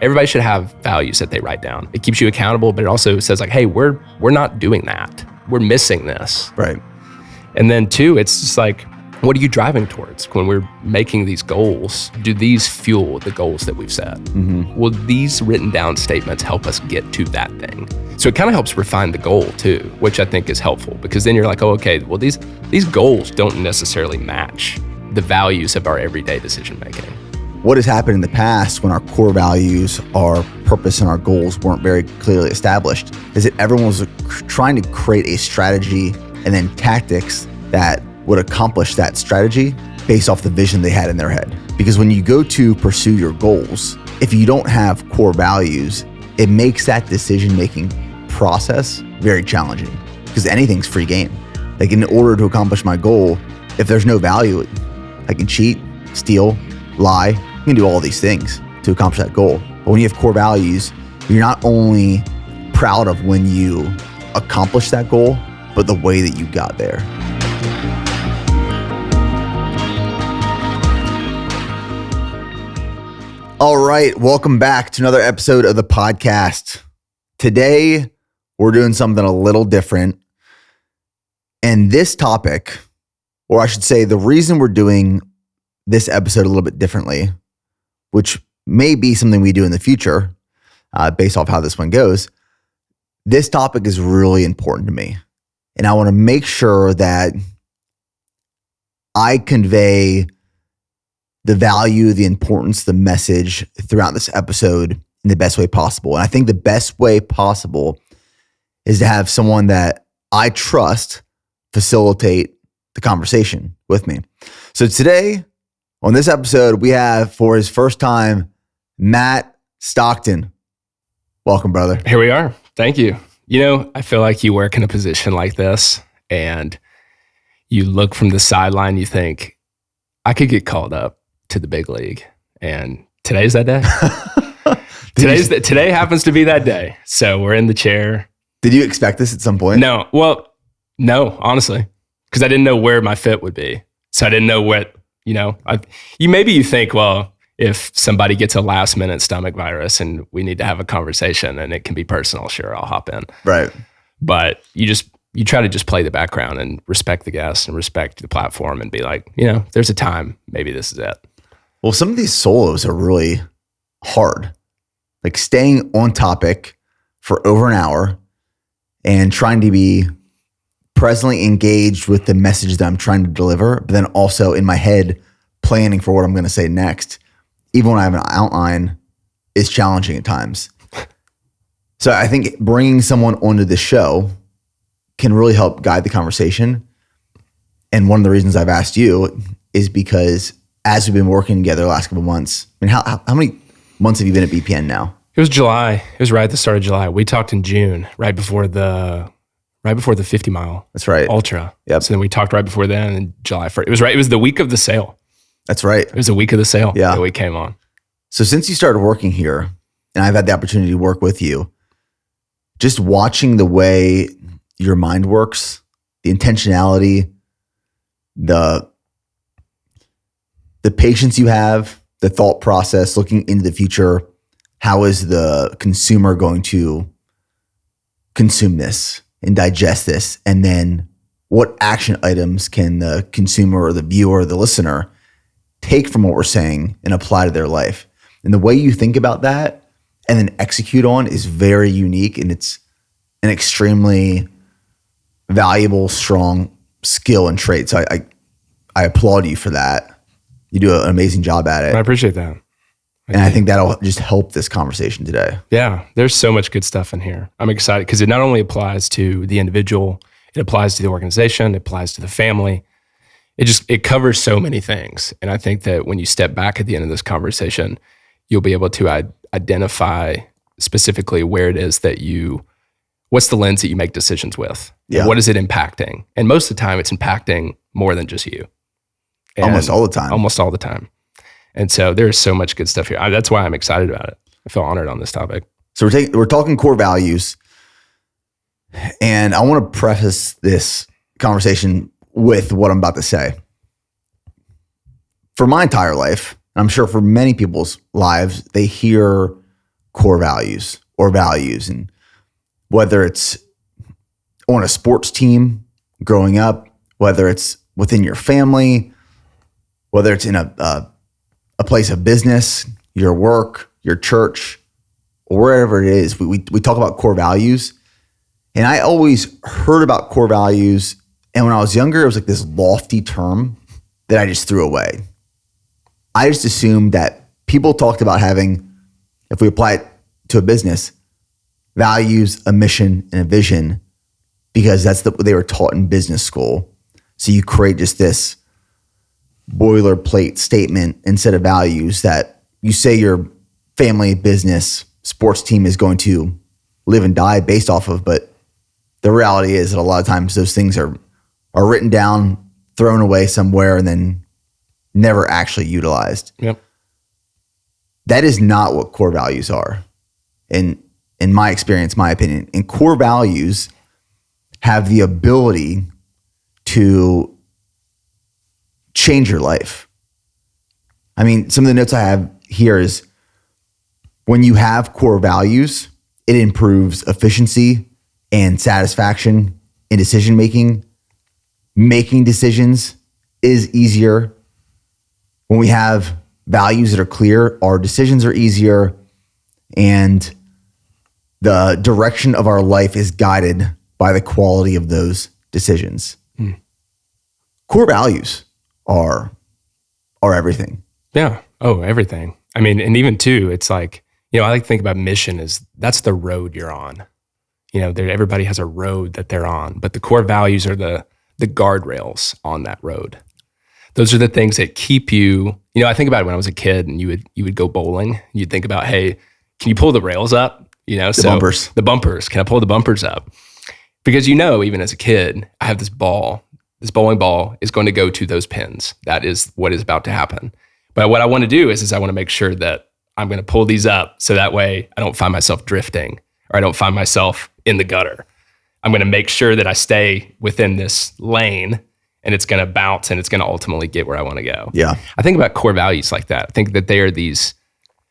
Everybody should have values that they write down. It keeps you accountable, but it also says like, hey, we're not doing that. We're missing this. Right. And then two, it's just like, what are you driving towards when we're making these goals? Do these fuel the goals that we've set? Mm-hmm. Will these written down statements help us get to that thing? So it kind of helps refine the goal too, which I think is helpful, because then you're like, oh, okay, well, these goals don't necessarily match the values of our everyday decision making. What has happened in the past when our core values, our purpose, and our goals weren't very clearly established is that everyone was trying to create a strategy and then tactics that would accomplish that strategy based off the vision they had in their head. Because when you go to pursue your goals, if you don't have core values, it makes that decision-making process very challenging, because anything's free game. Like, in order to accomplish my goal, if there's no value, I can cheat, steal, lie. You can do all these things to accomplish that goal. But when you have core values, you're not only proud of when you accomplish that goal, but the way that you got there. All right, welcome back to another episode of the podcast. Today, we're doing something a little different. And this topic, or I should say the reason we're doing this episode a little bit differently, which may be something we do in the future, based off how this one goes, this topic is really important to me. And I want to make sure that I convey the value, the importance, the message throughout this episode in the best way possible. And I think the best way possible is to have someone that I trust facilitate the conversation with me. So today, on this episode, we have, for his first time, Matt Stockton. Welcome, brother. Here we are. Thank you. You know, I feel like you work in a position like this and you look from the sideline, you think, I could get called up to the big league. And today's that day. Today happens to be that day. So we're in the chair. Did you expect this at some point? No. Well, no, honestly, because I didn't know where my fit would be. So I didn't know what, you think, well, if somebody gets a last minute stomach virus and we need to have a conversation and it can be personal, sure, I'll hop in. Right. But you try to just play the background and respect the guest and respect the platform and be like, there's a time, maybe this is it. Well, some of these solos are really hard. Like staying on topic for over an hour and trying to be presently engaged with the message that I'm trying to deliver, but then also in my head planning for what I'm going to say next, even when I have an outline, is challenging at times. So I think bringing someone onto the show can really help guide the conversation. And one of the reasons I've asked you is because as we've been working together the last couple of months, I mean, how many months have you been at BPN now? It was July. It was right at the start of July. We talked in June, right before the 50 mile. That's right. Ultra. Yep. So then we talked right before then, and July 1st. It was right. It was the week of the sale. That's right. It was the week of the sale. Yeah. That we came on. So since you started working here, and I've had the opportunity to work with you, just watching the way your mind works, the intentionality, the patience you have, the thought process, looking into the future, how is the consumer going to consume this and digest this? And then what action items can the consumer or the viewer or the listener take from what we're saying and apply to their life? And the way you think about that and then execute on is very unique, and it's an extremely valuable, strong skill and trait. So I applaud you for that. You do an amazing job at it. I appreciate that. I think that'll just help this conversation today. Yeah, there's so much good stuff in here. I'm excited because it not only applies to the individual, it applies to the organization, it applies to the family. It covers so many things. And I think that when you step back at the end of this conversation, you'll be able to identify specifically where it is that what's the lens that you make decisions with? Yeah. What is it impacting? And most of the time it's impacting more than just you. And almost all the time. Almost all the time. And so there's so much good stuff here. That's why I'm excited about it. I feel honored on this topic. So we're talking core values. And I want to preface this conversation with what I'm about to say. For my entire life, and I'm sure for many people's lives, they hear core values or values. And whether it's on a sports team growing up, whether it's within your family, whether it's in a place of business, your work, your church, or wherever it is, we talk about core values. And I always heard about core values. And when I was younger, it was like this lofty term that I just threw away. I just assumed that people talked about having, if we apply it to a business, values, a mission, and a vision, because that's what they were taught in business school. So you create just this boilerplate statement instead of values that you say your family, business, sports team is going to live and die based off of. But the reality is that a lot of times those things are written down, thrown away somewhere, and then never actually utilized. Yep. That is not what core values are. In my experience, my opinion. And core values have the ability to change your life. I mean, some of the notes I have here is when you have core values, it improves efficiency and satisfaction in decision making. Making decisions is easier. When we have values that are clear, our decisions are easier, and the direction of our life is guided by the quality of those decisions. Core values are everything. Yeah. Oh, everything. I mean, and even too, it's like, I like to think about mission as that's the road you're on. Everybody has a road that they're on, but the core values are the guardrails on that road. Those are the things that keep you, I think about it when I was a kid and you would go bowling. You'd think about, hey, can you pull the rails up? Bumpers. The bumpers. Can I pull the bumpers up? Because even as a kid, I have this ball. This bowling ball is going to go to those pins. That is what is about to happen. But what I want to do is I want to make sure that I'm going to pull these up so that way I don't find myself drifting or I don't find myself in the gutter. I'm going to make sure that I stay within this lane and it's going to bounce and it's going to ultimately get where I want to go. Yeah. I think about core values like that. I think that they're these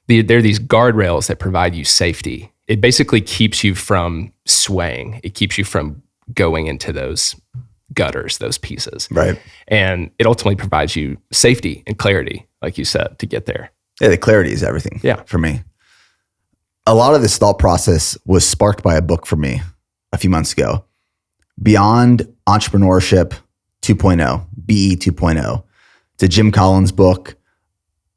guardrails that provide you safety. It basically keeps you from swaying. It keeps you from going into those gutters, those pieces. Right. And it ultimately provides you safety and clarity, like you said, to get there. Yeah, the clarity is everything. Yeah. For me. A lot of this thought process was sparked by a book for me a few months ago. Beyond Entrepreneurship 2.0, BE 2.0. It's a Jim Collins book.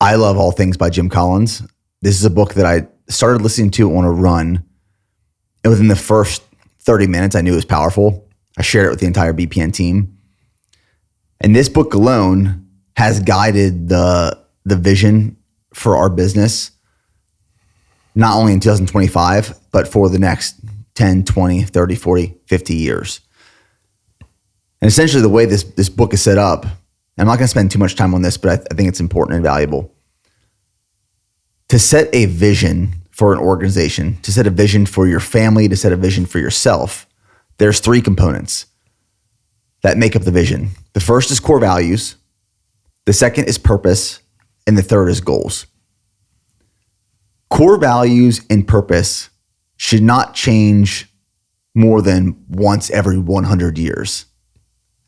I love all things by Jim Collins. This is a book that I started listening to on a run. And within the first 30 minutes, I knew it was powerful. I shared it with the entire BPN team. And this book alone has guided the vision for our business, not only in 2025, but for the next 10, 20, 30, 40, 50 years. And essentially the way this book is set up, and I'm not going to spend too much time on this, but I think it's important and valuable. To set a vision for an organization, to set a vision for your family, to set a vision for yourself, there's three components that make up the vision. The first is core values. The second is purpose. And the third is goals. Core values and purpose should not change more than once every 100 years,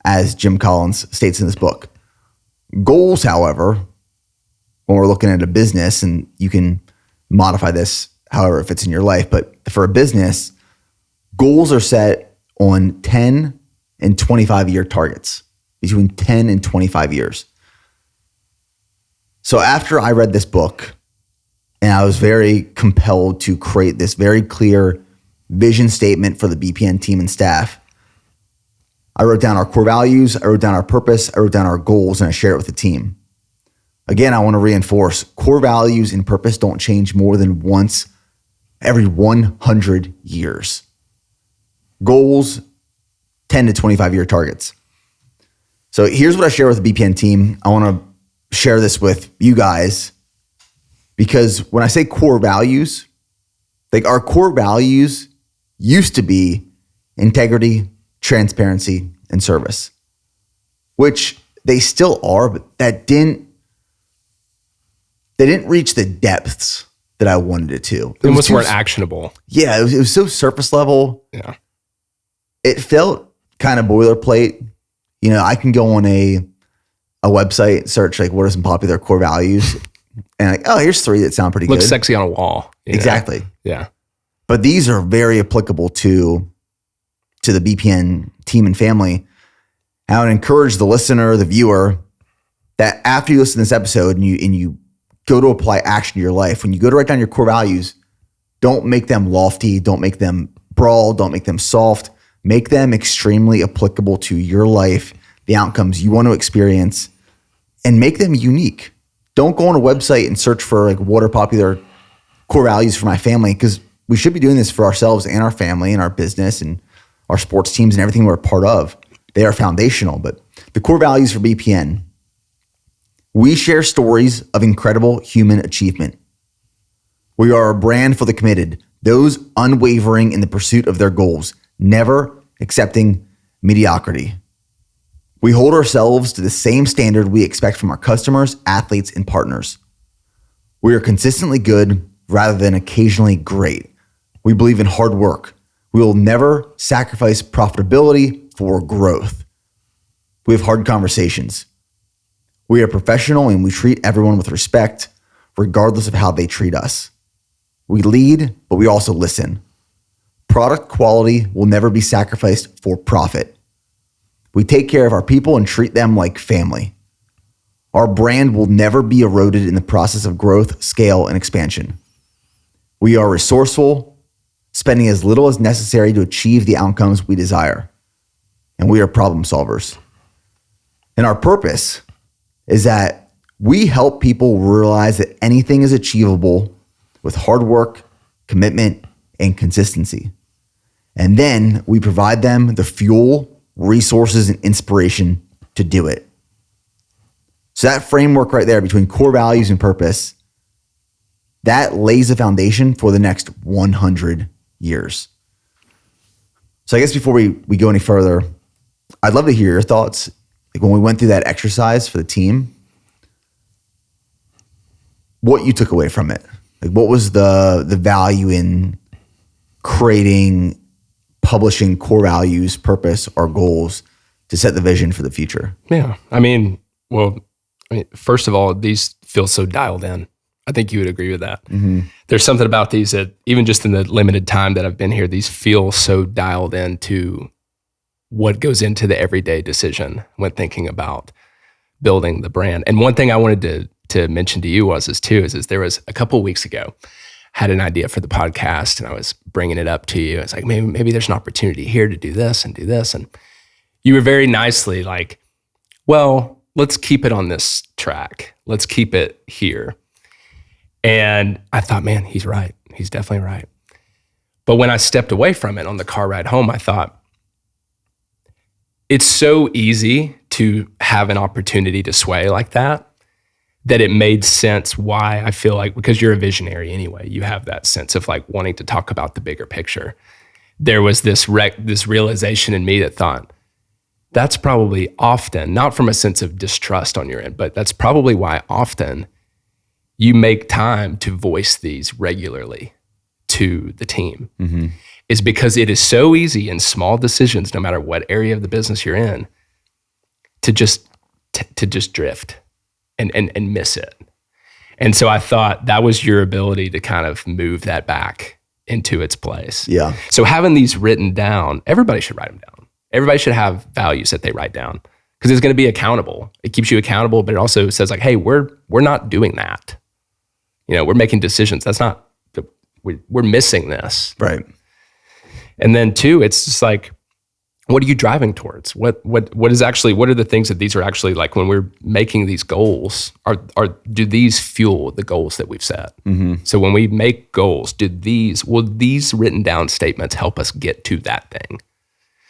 as Jim Collins states in this book. Goals, however, when we're looking at a business, and you can modify this however it fits in your life, but for a business, goals are set on 10 and 25-year targets, between 10 and 25 years. So after I read this book, and I was very compelled to create this very clear vision statement for the BPN team and staff, I wrote down our core values, I wrote down our purpose, I wrote down our goals, and I shared it with the team. Again, I want to reinforce core values and purpose don't change more than once every 100 years. Goals, 10 to 25-year targets. So here's what I share with the BPN team. I want to share this with you guys because when I say core values, like our core values used to be integrity, transparency, and service, which they still are, but they didn't reach the depths that I wanted it to. It almost weren't actionable. Yeah, it was so surface level. Yeah. It felt kind of boilerplate. You know, I can go on a website, search like what are some popular core values, and like, oh, here's 3 that sound pretty good. Looks sexy on a wall. Exactly. Yeah. But these are very applicable to the BPN team and family. And I would encourage the listener, the viewer, that after you listen to this episode and you go to apply action to your life, when you go to write down your core values, don't make them lofty, don't make them broad, don't make them soft. Make them extremely applicable to your life, the outcomes you want to experience, and make them unique. Don't go on a website and search for like what are popular core values for my family, because we should be doing this for ourselves and our family and our business and our sports teams and everything we're a part of. They are foundational, but the core values for BPN, we share stories of incredible human achievement. We are a brand for the committed, those unwavering in the pursuit of their goals, never accepting mediocrity. We hold ourselves to the same standard we expect from our customers, athletes, and partners. We are consistently good rather than occasionally great. We believe in hard work. We will never sacrifice profitability for growth. We have hard conversations. We are professional and we treat everyone with respect, regardless of how they treat us. We lead, but we also listen. Product quality will never be sacrificed for profit. We take care of our people and treat them like family. Our brand will never be eroded in the process of growth, scale, and expansion. We are resourceful, spending as little as necessary to achieve the outcomes we desire. And we are problem solvers. And our purpose is that we help people realize that anything is achievable with hard work, commitment, and consistency. And then we provide them the fuel, resources, and inspiration to do it. So that framework right there between core values and purpose, that lays the foundation for the next 100 years. So I guess before we go any further, I'd love to hear your thoughts. Like when we went through that exercise for the team, what you took away from it. Like what was the value in creating, publishing core values, purpose, or goals to set the vision for the future? Yeah. First of all, these feel so dialed in. I think you would agree with that. Mm-hmm. There's something about these that even just in the limited time that I've been here, these feel so dialed into what goes into the everyday decision when thinking about building the brand. And one thing I wanted to mention to you is there was a couple of weeks ago, had an idea for the podcast and I was bringing it up to you. It's like, maybe there's an opportunity here to do this and do this. And you were very nicely like, well, let's keep it on this track. Let's keep it here. And I thought, man, he's right. He's definitely right. But when I stepped away from it on the car ride home, I thought, it's so easy to have an opportunity to sway like that it made sense why I feel like, because you're a visionary anyway, you have that sense of like wanting to talk about the bigger picture. There was this realization in me that thought, that's probably often, not from a sense of distrust on your end, but that's probably why often you make time to voice these regularly to the team. Mm-hmm. Is because it is so easy in small decisions, no matter what area of the business you're in, to just drift and miss it. And so I thought that was your ability to kind of move that back into its place. Yeah. So having these written down, everybody should write them down. Everybody should have values that they write down because it's going to be accountable. It keeps you accountable, but it also says like, hey, we're not doing that. You know, we're making decisions. That's not, we're missing this. Right. And then two, it's just like, what are you driving towards? What are the things that these are actually like when we're making these goals, do these fuel the goals that we've set? Mm-hmm. So when we make goals, will these written down statements help us get to that thing?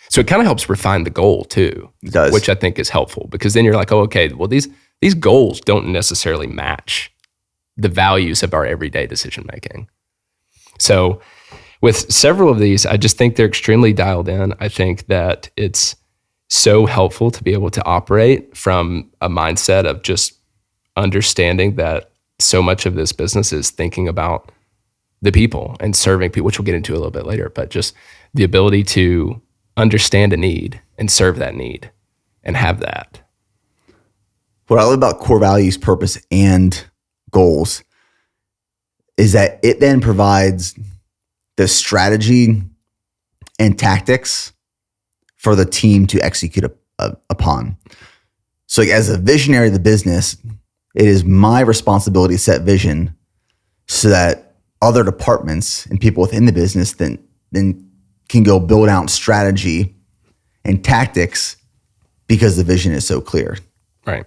So it kind of helps refine the goal too. It does. Which I think is helpful because then you're like, oh, okay, well, these goals don't necessarily match the values of our everyday decision making. So with several of these, I just think they're extremely dialed in. I think that it's so helpful to be able to operate from a mindset of just understanding that so much of this business is thinking about the people and serving people, which we'll get into a little bit later, but just the ability to understand a need and serve that need and have that. What I love about core values, purpose, and goals is that it then provides the strategy and tactics for the team to execute upon. So like, as a visionary of the business, it is my responsibility to set vision so that other departments and people within the business then can go build out strategy and tactics because the vision is so clear. Right.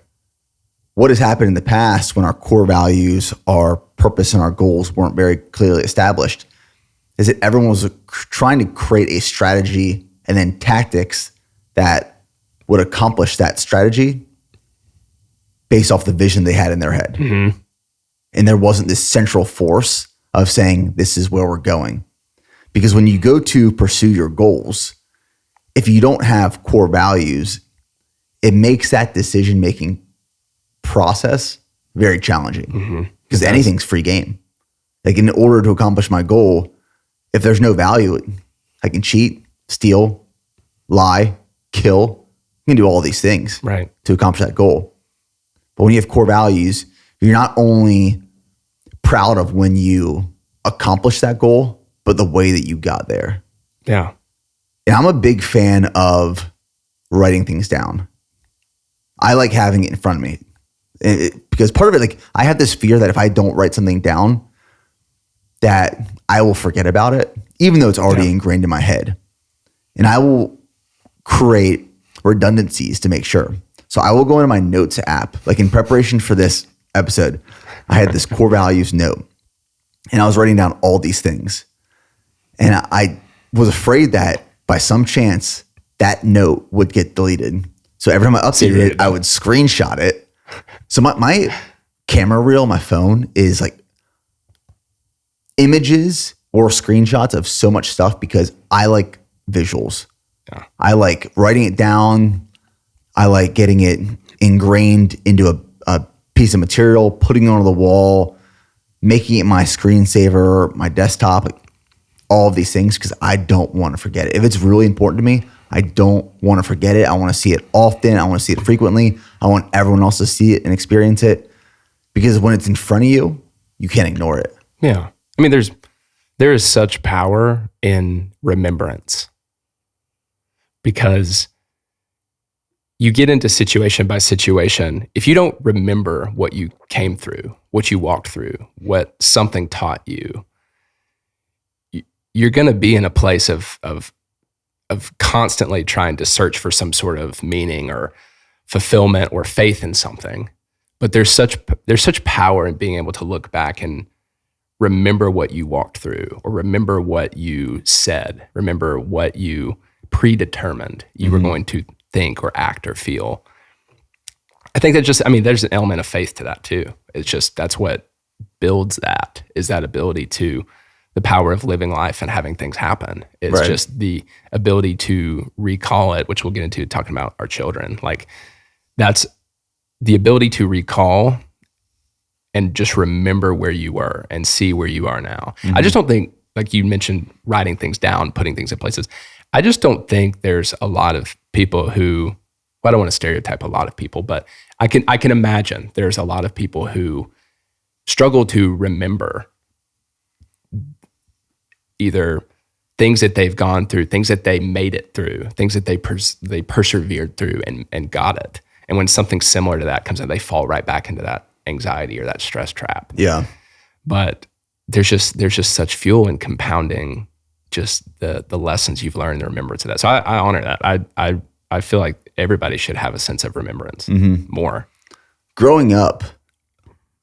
What has happened in the past when our core values, our purpose, and our goals weren't very clearly established is that everyone was trying to create a strategy and then tactics that would accomplish that strategy based off the vision they had in their head. Mm-hmm. And there wasn't this central force of saying, this is where we're going. Because when you go to pursue your goals, if you don't have core values, it makes that decision-making process very challenging because anything's free game. Like in order to accomplish my goal, if there's no value, I can cheat, steal, lie, kill. You can do all these things right to accomplish that goal. But when you have core values, you're not only proud of when you accomplish that goal, but the way that you got there. Yeah. And I'm a big fan of writing things down. I like having it in front of me. Because part of it, like I have this fear that if I don't write something down, that I will forget about it, even though it's already ingrained in my head. And I will create redundancies to make sure. So I will go into my notes app, like in preparation for this episode, I had this core values note and I was writing down all these things. And I was afraid that by some chance that note would get deleted. So every time I updated it, I would screenshot it. So my camera reel on my phone is like images or screenshots of so much stuff because I like visuals. Yeah. I like writing it down. I like getting it ingrained into a piece of material, putting it on the wall, making it my screensaver, my desktop, like all of these things because I don't want to forget it. If it's really important to me, I don't want to forget it. I want to see it often. I want to see it frequently. I want everyone else to see it and experience it because when it's in front of you, you can't ignore it. Yeah. I mean, there is such power in remembrance because you get into situation by situation. If you don't remember what you came through, what you walked through, what something taught you, you're going to be in a place of constantly trying to search for some sort of meaning or fulfillment or faith in something. But there's such power in being able to look back and remember what you walked through or remember what you said, remember what you predetermined you were going to think or act or feel. I think that there's an element of faith to that too. It's just, that's what builds that, is that ability to, the power of living life and having things happen. It's just the ability to recall it, which we'll get into talking about our children. Like that's the ability to recall and just remember where you were and see where you are now. I just don't think, like you mentioned, writing things down, putting things in places. I just don't think there's a lot of people who, well, I don't want to stereotype a lot of people, but I can imagine there's a lot of people who struggle to remember either things that they've gone through, things that they made it through, things that they persevered through and got it. And when something similar to that comes in, they fall right back into that anxiety or that stress trap. Yeah. But there's just such fuel in compounding just the lessons you've learned, the remembrance of that. So I honor that. I feel like everybody should have a sense of remembrance more. Growing up,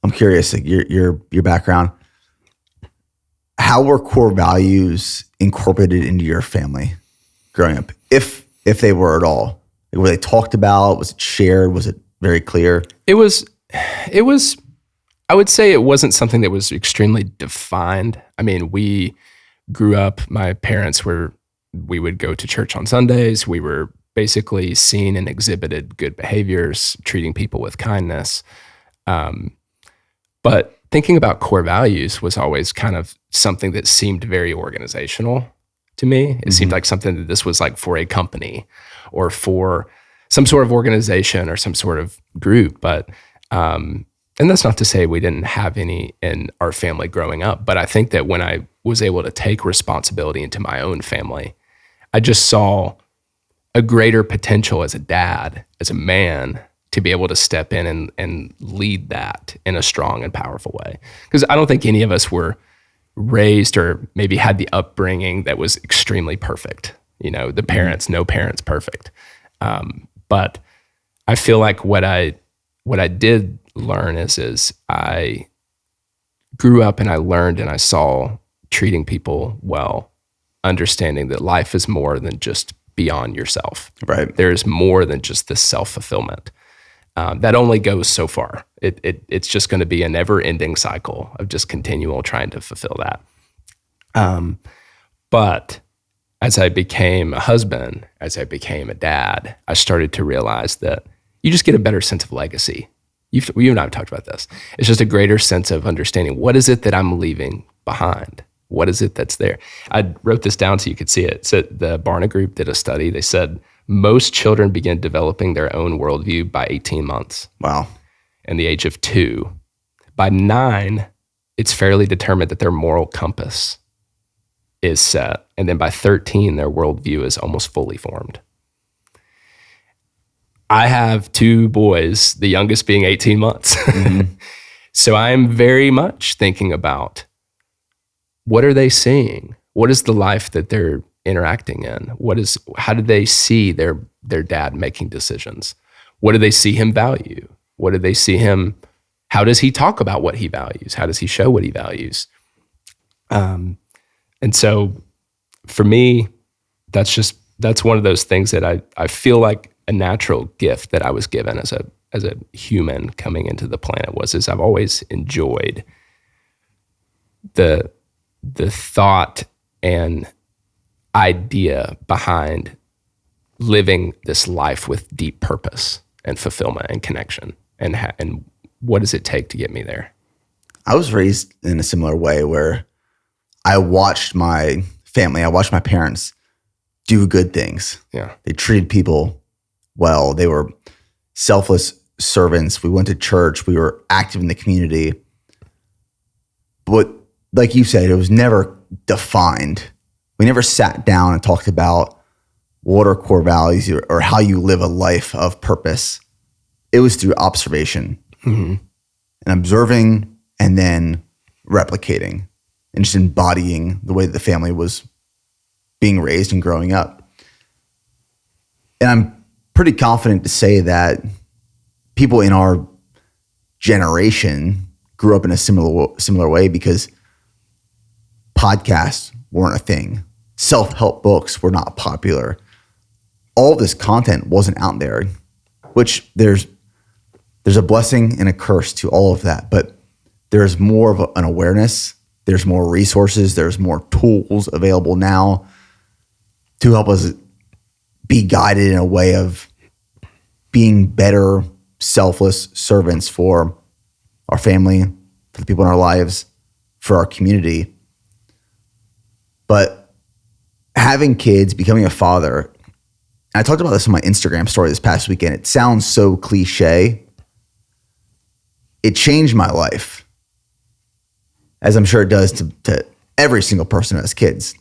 I'm curious, like your background, how were core values incorporated into your family growing up? If they were at all, were they talked about? Was it shared? Was it very clear? It was, I would say it wasn't something that was extremely defined. I mean, we grew up, my parents we would go to church on Sundays. We were basically seen and exhibited good behaviors, treating people with kindness. But thinking about core values was always kind of something that seemed very organizational to me. It seemed like something that this was like for a company or for some sort of organization or some sort of group. But, and that's not to say we didn't have any in our family growing up, but I think that when I was able to take responsibility into my own family, I just saw a greater potential as a dad, as a man, to be able to step in and lead that in a strong and powerful way. Because I don't think any of us were raised or maybe had the upbringing that was extremely perfect. The parents, no parents perfect. But I feel like what I did learn is I grew up and I learned and I saw treating people well, understanding that life is more than just beyond yourself. Right. There's more than just this self-fulfillment. That only goes so far. It's just going to be a never-ending cycle of just continual trying to fulfill that. But as I became a husband, as I became a dad, I started to realize that you just get a better sense of legacy. You and I have talked about this. It's just a greater sense of understanding, what is it that I'm leaving behind? What is it that's there? I wrote this down so you could see it. So the Barna Group did a study. They said most children begin developing their own worldview by 18 months. Wow. And the age of 2. By 9, it's fairly determined that their moral compass is set. And then by 13, their worldview is almost fully formed. I have 2 boys, the youngest being 18 months. So I'm very much thinking about, what are they seeing? What is the life that they're interacting in? How do they see their dad making decisions? What do they see him value? What do they see him? How does he talk about what he values? How does he show what he values? And so for me, that's one of those things that I feel like a natural gift that I was given as a human coming into the planet is I've always enjoyed the thought and idea behind living this life with deep purpose and fulfillment and connection, and what does it take to get me there? I was raised in a similar way where I watched my parents do good things. Yeah. They treated people well. They were selfless servants. We went to church. We were active in the community. But like you said, it was never defined. We never sat down and talked about what are core values or how you live a life of purpose. It was through observation and observing and then replicating and just embodying the way that the family was being raised and growing up. And I'm pretty confident to say that people in our generation grew up in a similar way, because podcasts weren't a thing. Self-help books were not popular. All of this content wasn't out there, which there's a blessing and a curse to all of that, but there's more of an awareness. There's more resources. There's more tools available now to help us be guided in a way of being better, selfless servants for our family, for the people in our lives, for our community. But having kids, becoming a father, and I talked about this on my Instagram story this past weekend. It sounds so cliche. It changed my life, as I'm sure it does to every single person who has kids.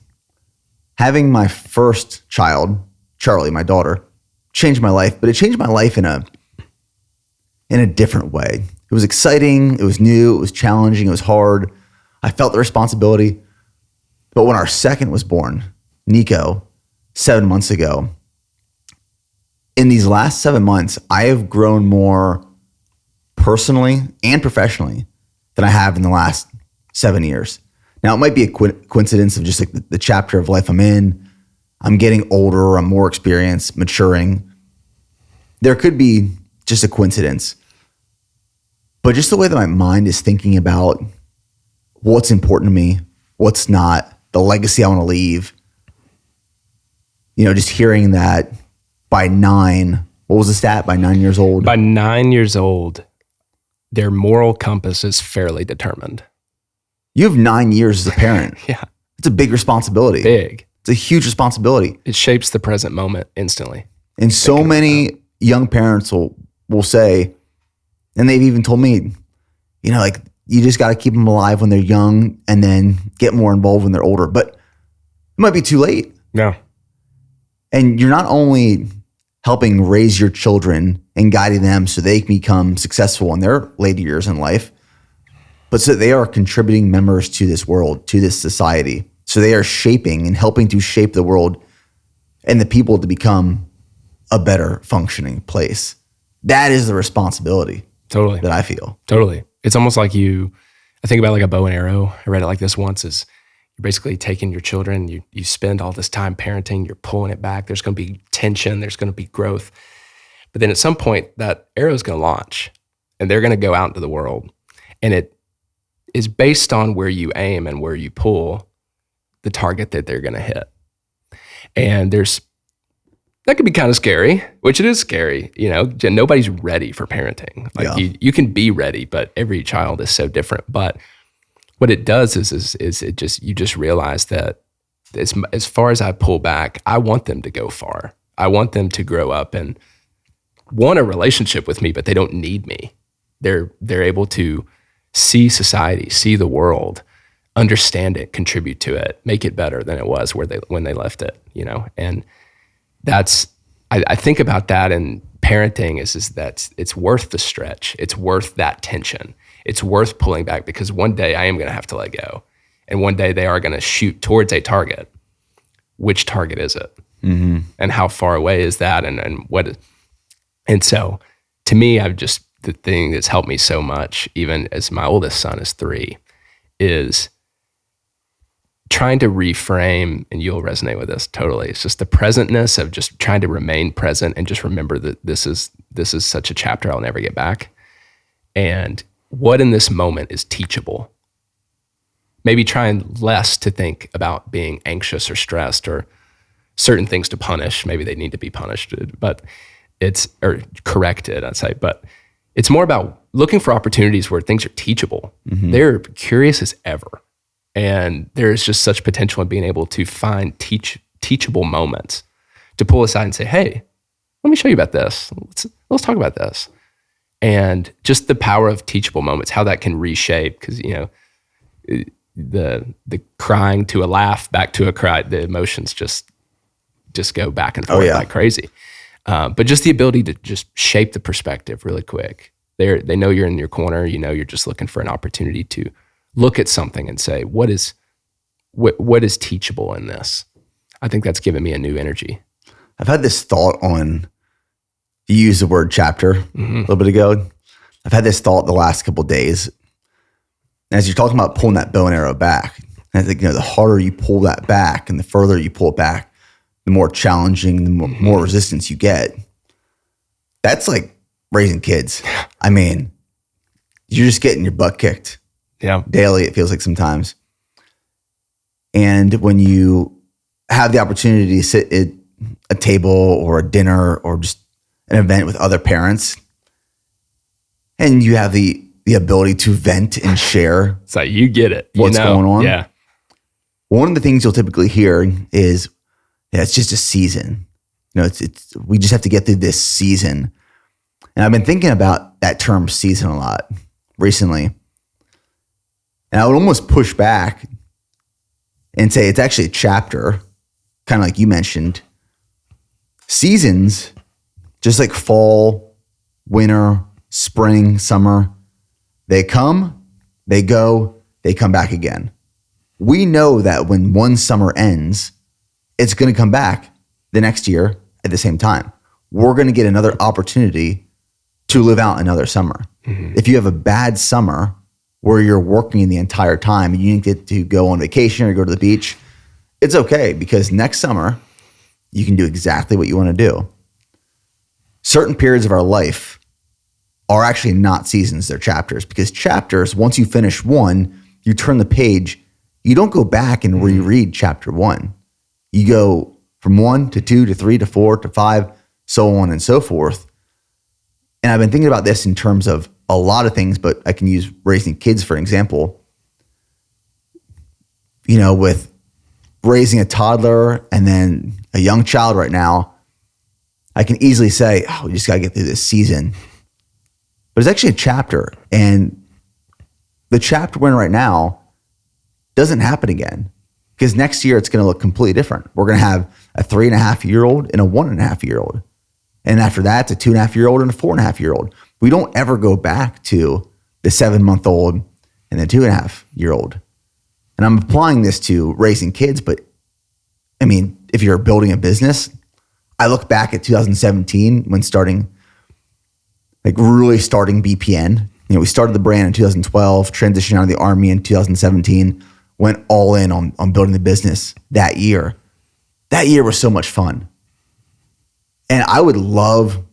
Having my first child, Charlie, my daughter, changed my life, but it changed my life in a different way. It was exciting, it was new, it was challenging, it was hard. I felt the responsibility. But when our second was born, Nico, 7 months ago, in these last 7 months, I have grown more personally and professionally than I have in the last 7 years. Now, it might be a coincidence of just like the chapter of life I'm in. I'm getting older, I'm more experienced, maturing. There could be just a coincidence. But just the way that my mind is thinking about what's important to me, what's not, the legacy I want to leave. Just hearing that by 9, what was the stat? By 9 years old? By 9 years old, their moral compass is fairly determined. You have 9 years as a parent. Yeah. It's a big responsibility. Big. It's a huge responsibility. It shapes the present moment instantly. And so many young parents will say, and they've even told me, like, you just got to keep them alive when they're young and then get more involved when they're older. But it might be too late. No. And you're not only helping raise your children and guiding them so they can become successful in their later years in life, but so they are contributing members to this world, to this society. So they are shaping and helping to shape the world and the people to become a better functioning place. That is the responsibility. Totally. That I feel. Totally. It's almost like I think about like a bow and arrow. I read it like this once, is you're basically taking your children, you spend all this time parenting, you're pulling it back. There's going to be tension, there's going to be growth. But then at some point that arrow is going to launch and they're going to go out into the world. And it is based on where you aim and where you pull the target that they're going to hit. And that could be kind of scary, which it is scary. Nobody's ready for parenting. Like you can be ready, but every child is so different. But what it does is you just realize that as far as I pull back, I want them to go far. I want them to grow up and want a relationship with me, but they don't need me. They're able to see society, see the world, understand it, contribute to it, make it better than it was when they left it. And that's, I think about that, and parenting is that it's worth the stretch. It's worth that tension. It's worth pulling back, because one day I am going to have to let go. And one day they are going to shoot towards a target. Which target is it? Mm-hmm. And how far away is that? And what? And so to me, the thing that's helped me so much, even as my oldest son is 3, is trying to reframe, and you'll resonate with this totally. It's just the presentness of just trying to remain present and just remember that this is such a chapter I'll never get back. And what in this moment is teachable. Maybe trying less to think about being anxious or stressed or certain things to punish. Maybe they need to be punished, or corrected, I'd say. But it's more about looking for opportunities where things are teachable. Mm-hmm. They're curious as ever. And there's just such potential in being able to find teachable moments to pull aside and say, hey, let me show you about this. Let's talk about this. And just the power of teachable moments, how that can reshape, because, the crying to a laugh, back to a cry, the emotions just go back and forth like crazy. But just the ability to just shape the perspective really quick. They know you're in your corner. You're just looking for an opportunity to look at something and say, what is teachable in this? I think that's given me a new energy. I've had this thought on, you used the word chapter a little bit ago. I've had this thought the last couple of days. And as you're talking about pulling that bow and arrow back, I think, the harder you pull that back and the further you pull it back, the more challenging, the more resistance you get. That's like raising kids. I mean, you're just getting your butt kicked. Yeah. Daily, it feels like sometimes. And when you have the opportunity to sit at a table or a dinner or just an event with other parents, and you have the ability to vent and share. It's like, you get it. What's going on. Yeah. One of the things you'll typically hear is, it's just a season. We just have to get through this season. And I've been thinking about that term season a lot recently. And I would almost push back and say it's actually a chapter, kind of like you mentioned. Seasons, just like fall, winter, spring, summer, they come, they go, they come back again. We know that when one summer ends, it's going to come back the next year at the same time. We're going to get another opportunity to live out another summer. Mm-hmm. If you have a bad summer where you're working the entire time and you didn't get to go on vacation or go to the beach, it's okay, because next summer you can do exactly what you want to do. Certain periods of our life are actually not seasons, they're chapters, because chapters, once you finish one, you turn the page, you don't go back and reread chapter 1. You go from 1 to 2 to 3 to 4 to 5, so on and so forth. And I've been thinking about this in terms of a lot of things, but I can use raising kids for an example. With raising a toddler and then a young child right now, I can easily say, oh, we just got to get through this season. But it's actually a chapter. And the chapter we're in right now doesn't happen again, because next year it's going to look completely different. We're going to have a 3.5-year-old and a 1.5-year-old. And after that, it's a 2.5-year-old and a 4.5-year-old. We don't ever go back to the 7-month-old and the 2.5-year-old. And I'm applying this to raising kids, but I mean, if you're building a business, I look back at 2017 when really starting BPN. We started the brand in 2012, transitioned out of the Army in 2017, went all in on building the business that year. That year was so much fun. And I would love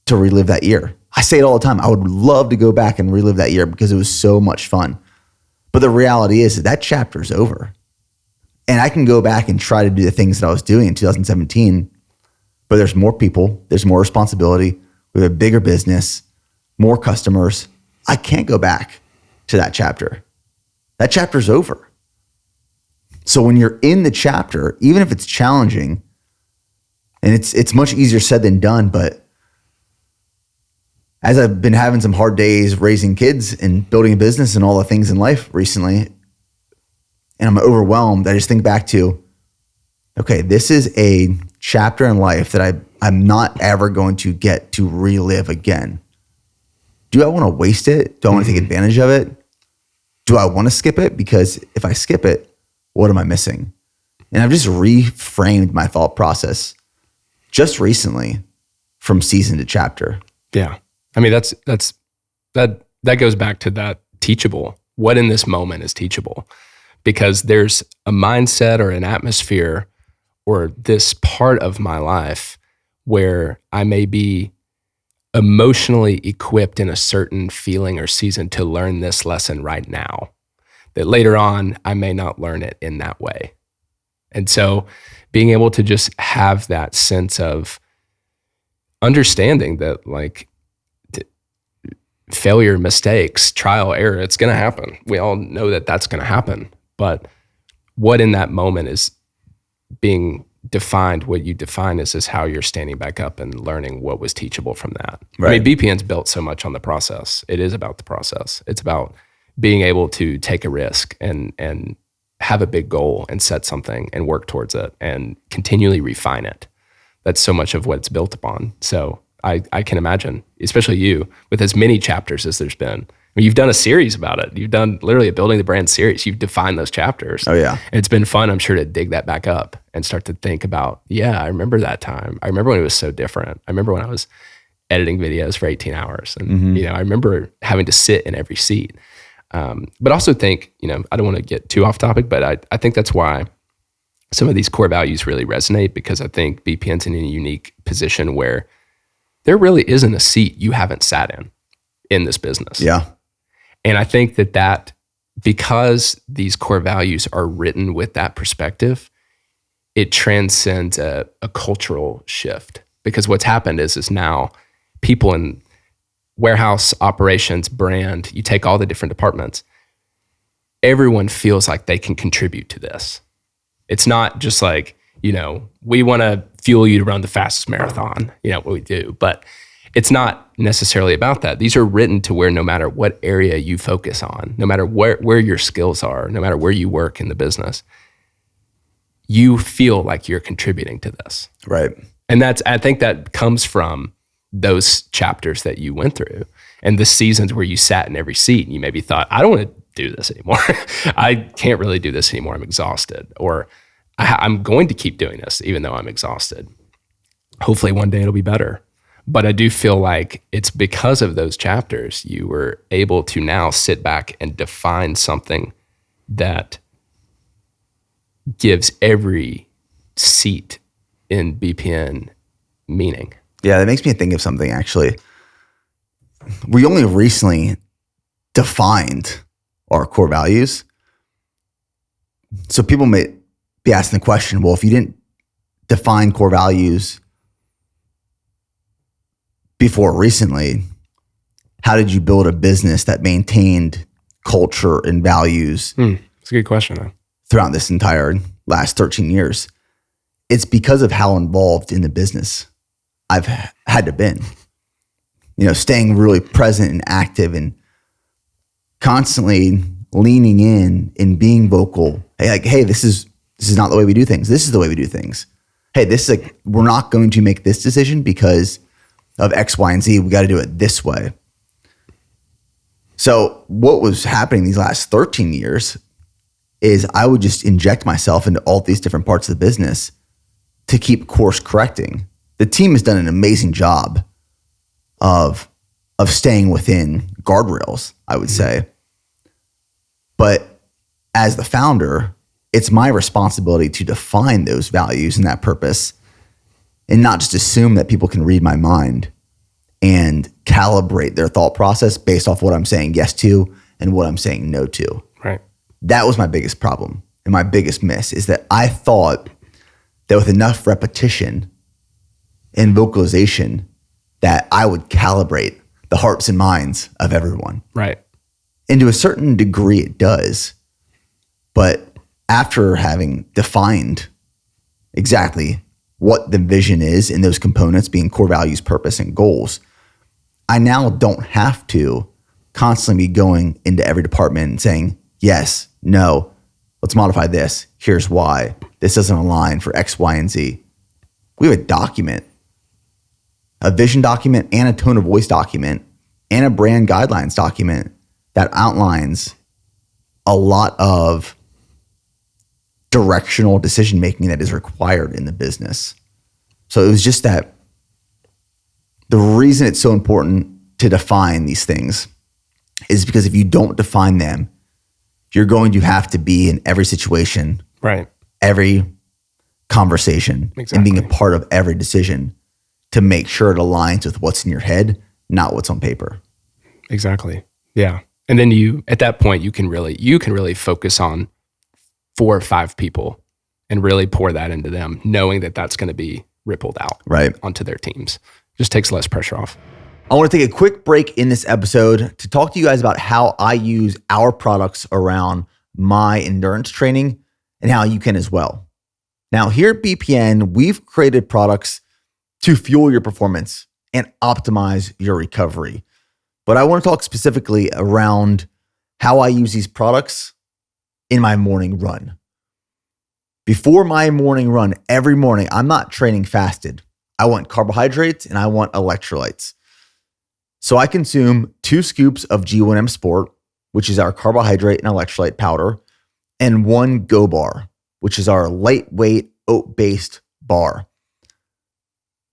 to relive that year. I say it all the time. I would love to go back and relive that year because it was so much fun. But the reality is that chapter is over. And I can go back and try to do the things that I was doing in 2017, but there's more people, there's more responsibility, we have a bigger business, more customers. I can't go back to that chapter. That chapter's over. So when you're in the chapter, even if it's challenging, and it's much easier said than done, but as I've been having some hard days raising kids and building a business and all the things in life recently, and I'm overwhelmed, I just think back to, okay, this is a chapter in life that I'm not ever going to get to relive again. Do I want to waste it? Do I want to take advantage of it? Do I want to skip it? Because if I skip it, what am I missing? And I've just reframed my thought process just recently from season to chapter. Yeah. I mean, that goes back to that teachable. What in this moment is teachable? Because there's a mindset or an atmosphere or this part of my life where I may be emotionally equipped in a certain feeling or season to learn this lesson right now, that later on I may not learn it in that way. And so being able to just have that sense of understanding that failure, mistakes, trial, error, it's going to happen. We all know that that's going to happen. But what in that moment is being defined, what you define is how you're standing back up and learning what was teachable from that. Right. I mean, BPN's built so much on the process. It is about the process. It's about being able to take a risk and have a big goal and set something and work towards it and continually refine it. That's so much of what it's built upon. So I can imagine, especially you, with as many chapters as there's been. I mean, you've done a series about it. You've done literally a Building the Brand series. You've defined those chapters. Oh, yeah. And it's been fun, I'm sure, to dig that back up and start to think about, I remember that time. I remember when it was so different. I remember when I was editing videos for 18 hours. And, I remember having to sit in every seat. But also think, I don't want to get too off topic, but I think that's why some of these core values really resonate, because I think BPN's in a unique position where there really isn't a seat you haven't sat in this business. Yeah. And I think that because these core values are written with that perspective, it transcends a cultural shift. Because what's happened is now people in warehouse operations, brand, you take all the different departments, everyone feels like they can contribute to this. It's not just like, we want to fuel you to run the fastest marathon, what we do, but it's not necessarily about that. These are written to where no matter what area you focus on, no matter where your skills are, no matter where you work in the business, you feel like you're contributing to this. Right. And I think that comes from those chapters that you went through and the seasons where you sat in every seat and you maybe thought, I don't want to do this anymore. I can't really do this anymore. I'm exhausted. Or I'm going to keep doing this even though I'm exhausted. Hopefully one day it'll be better. But I do feel like it's because of those chapters you were able to now sit back and define something that gives every seat in BPN meaning. Yeah, that makes me think of something actually. We only recently defined our core values. So people may be asking the question, well, if you didn't define core values before recently, how did you build a business that maintained culture and values That's a good question, though. throughout this entire last 13 years? It's because of how involved in the business I've had to been. Staying really present and active and constantly leaning in and being vocal. Hey, this is not the way we do things. This is the way we do things. Hey, we're not going to make this decision because of X, Y, and Z. We got to do it this way. So what was happening these last 13 years is I would just inject myself into all these different parts of the business to keep course correcting. The team has done an amazing job of staying within guardrails, I would say. But as the founder, it's my responsibility to define those values and that purpose and not just assume that people can read my mind and calibrate their thought process based off what I'm saying yes to and what I'm saying no to. Right. That was my biggest problem and my biggest miss is that I thought that with enough repetition and vocalization that I would calibrate the hearts and minds of everyone. Right. And to a certain degree it does. But after having defined exactly what the vision is in those components being core values, purpose, and goals, I now don't have to constantly be going into every department and saying, yes, no, let's modify this. Here's why. This doesn't align for X, Y, and Z. We have a document, a vision document and a tone of voice document and a brand guidelines document that outlines a lot of directional decision-making that is required in the business. So it was just that the reason it's so important to define these things is because if you don't define them, you're going to have to be in every situation, right, every conversation, exactly, and being a part of every decision to make sure it aligns with what's in your head, not what's on paper. Exactly. Yeah. And then at that point, you can really focus on 4 or 5 people and really pour that into them, knowing that that's going to be rippled out right onto their teams. Just takes less pressure off. I want to take a quick break in this episode to talk to you guys about how I use our products around my endurance training and how you can as well. Now, here at BPN, we've created products to fuel your performance and optimize your recovery. But I want to talk specifically around how I use these products in my morning run. Before my morning run, every morning, I'm not training fasted. I want carbohydrates and I want electrolytes. So I consume 2 scoops of G1M Sport, which is our carbohydrate and electrolyte powder, and 1 Go Bar, which is our lightweight oat-based bar.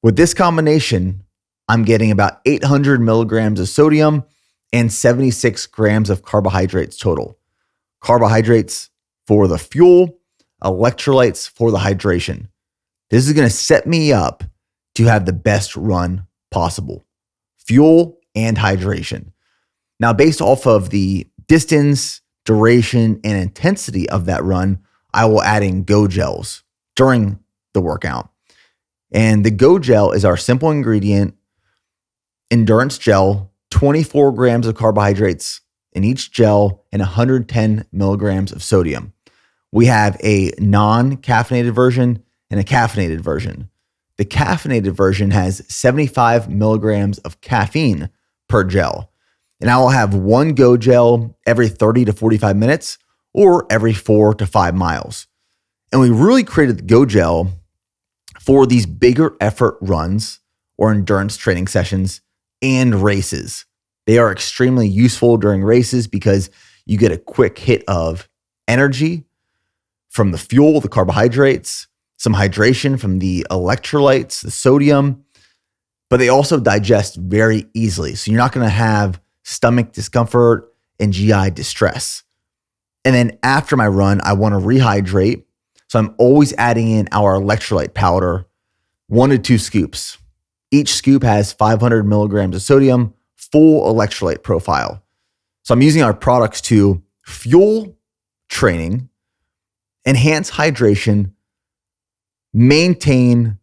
With this combination, I'm getting about 800 milligrams of sodium and 76 grams of carbohydrates total. Carbohydrates for the fuel, electrolytes for the hydration. This is going to set me up to have the best run possible. Fuel and hydration. Now, based off of the distance, duration, and intensity of that run, I will add in Go Gels during the workout. And the Go Gel is our simple ingredient endurance gel, 24 grams of carbohydrates in each gel and 110 milligrams of sodium. We have a non-caffeinated version and a caffeinated version. The caffeinated version has 75 milligrams of caffeine per gel. And I will have 1 Go Gel every 30 to 45 minutes or every 4 to 5 miles. And we really created the Go Gel for these bigger effort runs or endurance training sessions and races. They are extremely useful during races because you get a quick hit of energy from the fuel, the carbohydrates, some hydration from the electrolytes, the sodium, but they also digest very easily. So you're not going to have stomach discomfort and GI distress. And then after my run, I want to rehydrate. So I'm always adding in our electrolyte powder, 1 to 2 scoops. Each scoop has 500 milligrams of sodium, full electrolyte profile. So I'm using our products to fuel training, enhance hydration, maintain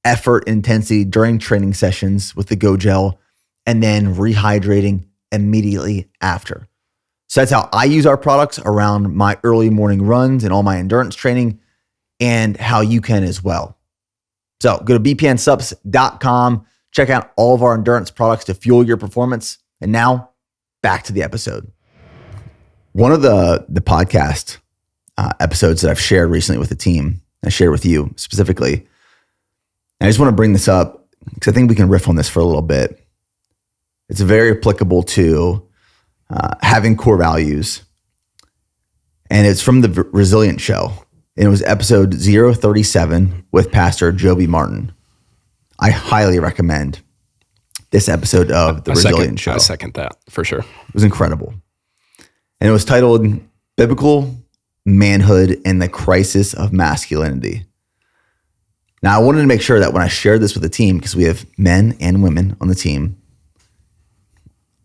effort intensity during training sessions with the Go Gel, and then rehydrating immediately after. So that's how I use our products around my early morning runs and all my endurance training, and how you can as well. So go to bpnsubs.com, check out all of our endurance products to fuel your performance. And now back to the episode. One of the podcast episodes that I've shared recently with the team, I shared with you specifically, and I just want to bring this up because I think we can riff on this for a little bit. It's very applicable to having core values. And it's from the Resilient Show. And it was episode 037 with Pastor Joby Martin. I highly recommend this episode of the Resilient Show. I second that for sure. It was incredible. And it was titled Biblical Manhood and the Crisis of Masculinity. Now, I wanted to make sure that when I shared this with the team, because we have men and women on the team,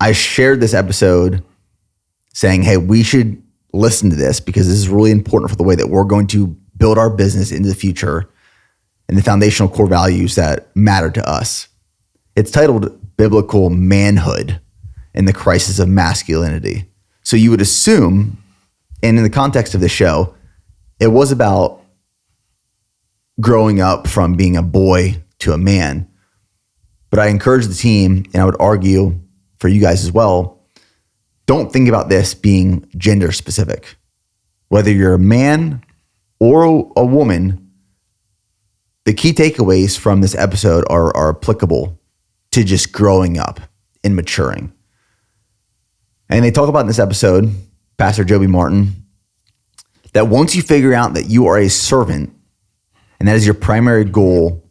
I shared this episode saying, hey, we should listen to this because this is really important for the way that we're going to build our business into the future and the foundational core values that matter to us. It's titled Biblical Manhood and the Crisis of Masculinity. So you would assume, and in the context of the show, it was about growing up from being a boy to a man. But I encourage the team, and I would argue for you guys as well, don't think about this being gender specific. Whether you're a man or a woman, the key takeaways from this episode are applicable to just growing up and maturing. And they talk about in this episode, Pastor Joby Martin, that once you figure out that you are a servant and that is your primary goal,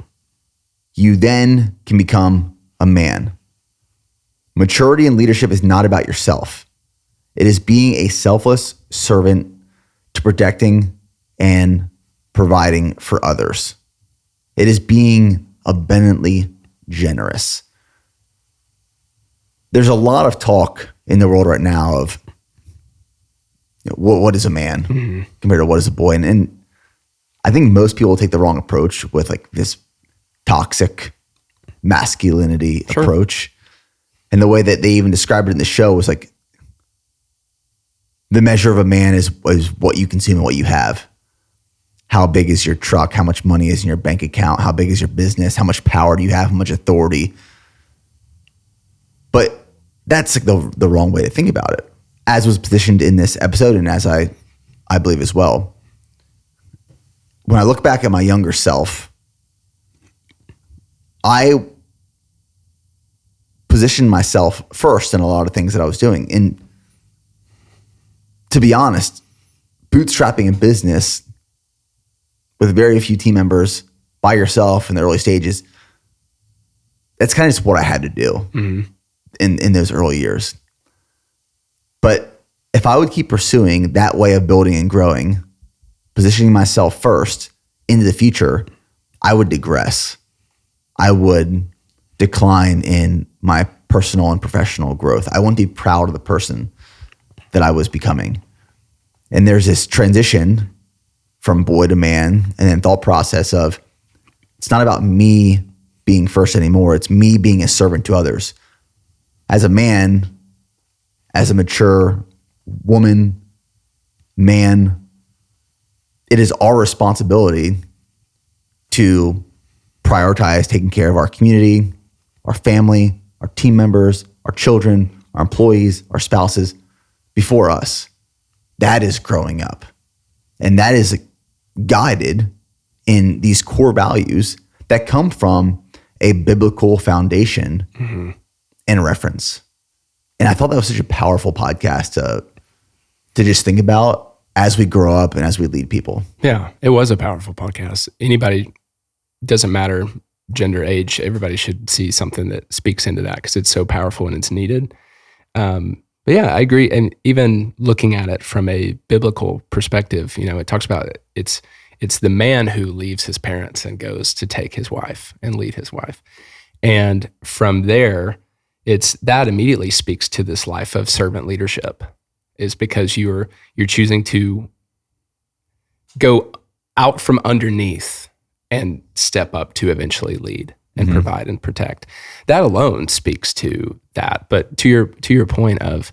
you then can become a man. Maturity in leadership is not about yourself. It is being a selfless servant to protecting and providing for others. It is being abundantly generous. There's a lot of talk in the world right now of what is a man compared to what is a boy. And I think most people take the wrong approach with like this toxic masculinity approach. And the way that they even described it in the show was like, the measure of a man is what you consume and what you have. How big is your truck? How much money is in your bank account? How big is your business? How much power do you have? How much authority? But that's like the wrong way to think about it, as was positioned in this episode and as I believe as well. When I look back at my younger self, I positioned myself first in a lot of things that I was doing. And to be honest, bootstrapping a business with very few team members by yourself in the early stages, that's kind of just what I had to do in those early years. But if I would keep pursuing that way of building and growing, positioning myself first into the future, I would digress. I would decline in my personal and professional growth. I wouldn't be proud of the person that I was becoming. And there's this transition from boy to man, and then thought process of, it's not about me being first anymore. It's me being a servant to others. As a man, as a mature woman, man, it is our responsibility to prioritize taking care of our community, our family, our team members, our children, our employees, our spouses before us. That is growing up. And that is guided in these core values that come from a biblical foundation and reference. And I thought that was such a powerful podcast to just think about as we grow up and as we lead people. Yeah, it was a powerful podcast. Anybody, doesn't matter gender, age, everybody should see something that speaks into that because it's so powerful and it's needed. But yeah, I agree. And even looking at it from a biblical perspective, it talks about it's the man who leaves his parents and goes to take his wife and lead his wife. And from there, it's that immediately speaks to this life of servant leadership, is because you're choosing to go out from underneath and step up to eventually lead. and provide and protect. That alone speaks to that. But to your point of,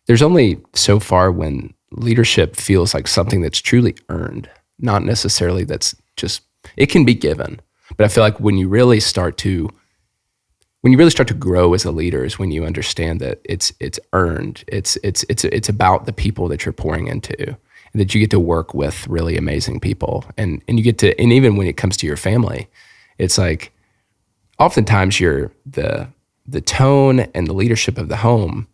there's only so far when leadership feels like something that's truly earned, not necessarily that's just, it can be given. But I feel like when you really start to grow as a leader is when you understand that it's earned. It's about the people that you're pouring into, and that you get to work with really amazing people. And you get to, and even when it comes to your family, it's like oftentimes the tone and the leadership of the home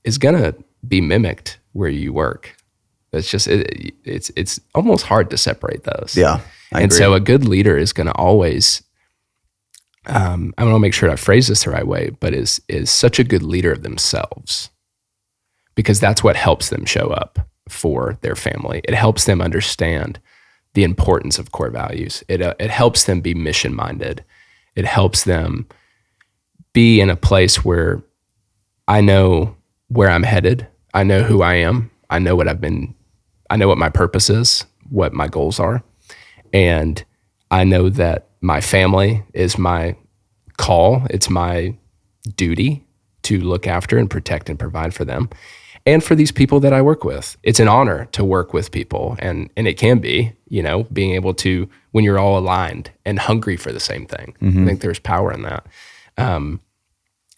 is gonna be mimicked where you work. It's just it's almost hard to separate those. Yeah, I agree. So a good leader is going to always, I want to make sure I phrase this the right way, but is such a good leader of themselves, because that's what helps them show up for their family. It helps them understand the importance of core values. It helps them be mission minded. It helps them be in a place where I know where I'm headed. I know who I am. I know what my purpose is, what my goals are. And I know that my family is my call. It's my duty to look after and protect and provide for them. And for these people that I work with, it's an honor to work with people. And it can be, being able to, when you're all aligned and hungry for the same thing. I think there's power in that.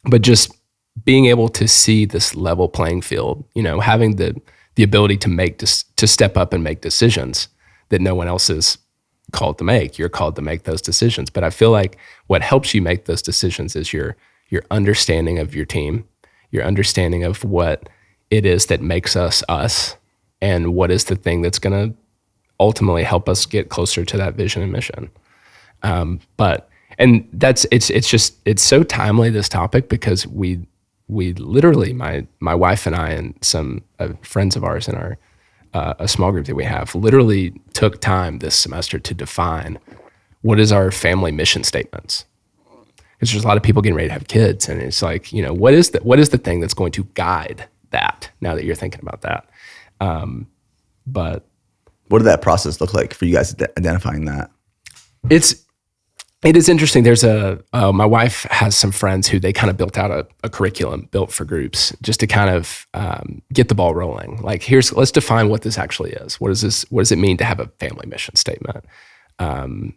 But just being able to see this level playing field, having the ability to step up and make decisions that no one else is called to make. You're called to make those decisions. But I feel like what helps you make those decisions is your understanding of your team, your understanding of what it is that makes us us, and what is the thing that's going to ultimately help us get closer to that vision and mission. It's so timely, this topic, because we literally, my wife and I and some friends of ours in our a small group that we have, literally took time this semester to define what is our family mission statements. Because there's a lot of people getting ready to have kids, and it's like, what is the thing that's going to guide that? Now that you're thinking about that, but what did that process look like for you guys identifying that? It is interesting. There's my wife has some friends who they kind of built out a curriculum built for groups just to kind of get the ball rolling. Like, let's define what this actually is. What does it mean to have a family mission statement? And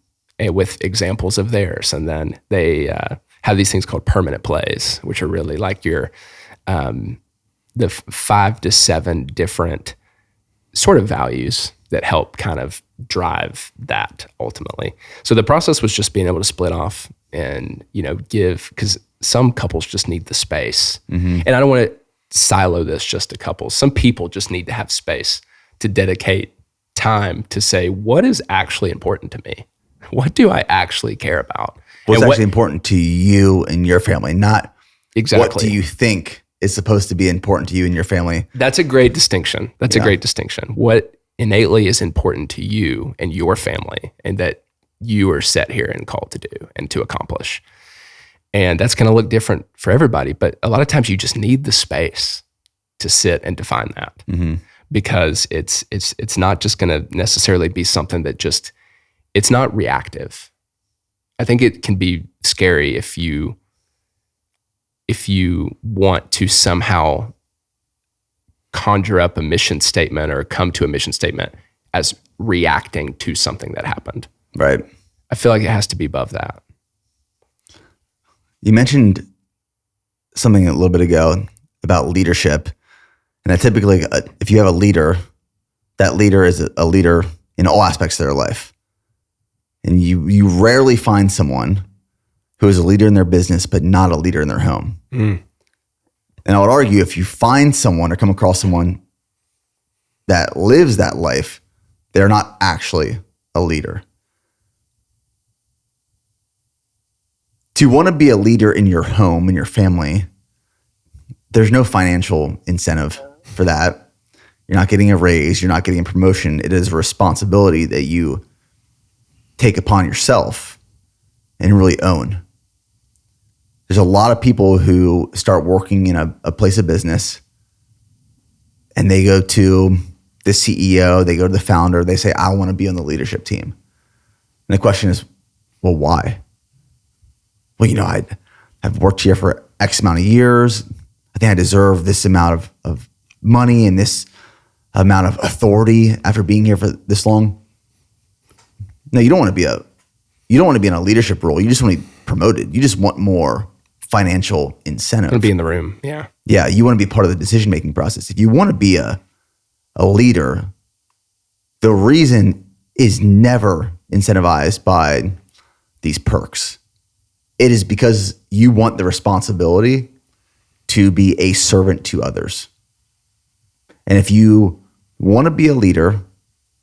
with examples of theirs. And then they have these things called permanent plays, which are really like the 5 to 7 different sort of values that help kind of drive that ultimately. So the process was just being able to split off and, give, because some couples just need the space. And I don't want to silo this just to couples. Some people just need to have space to dedicate time to say, what is actually important to me? What do I actually care about? What's actually important to you and your family, not exactly what do you think is supposed to be important to you and your family? That's a great distinction. A great distinction. What innately is important to you and your family, and that you are set here and called to do and to accomplish. And that's going to look different for everybody. But a lot of times you just need the space to sit and define that, because it's not just going to necessarily be something that it's not reactive. I think it can be scary if you want to somehow conjure up a mission statement or come to a mission statement as reacting to something that happened. Right. I feel like it has to be above that. You mentioned something a little bit ago about leadership. And that typically, if you have a leader, that leader is a leader in all aspects of their life. And you rarely find someone who is a leader in their business, but not a leader in their home. And I would argue, if you find someone or come across someone that lives that life, they're not actually a leader. To want to be a leader in your home, in your family, there's no financial incentive for that. You're not getting a raise. You're not getting a promotion. It is a responsibility that you take upon yourself and really own. There's a lot of people who start working in a place of business and they go to the CEO, they go to the founder, they say, I want to be on the leadership team. And the question is, well, why? I've worked here for X amount of years. I think I deserve this amount of money and this amount of authority after being here for this long. No, you don't want to be in a leadership role. You just want to be promoted. You just want more financial incentive. I want to be in the room. Yeah. Yeah. You want to be part of the decision-making process. If you want to be a leader, the reason is never incentivized by these perks. It is because you want the responsibility to be a servant to others. And if you want to be a leader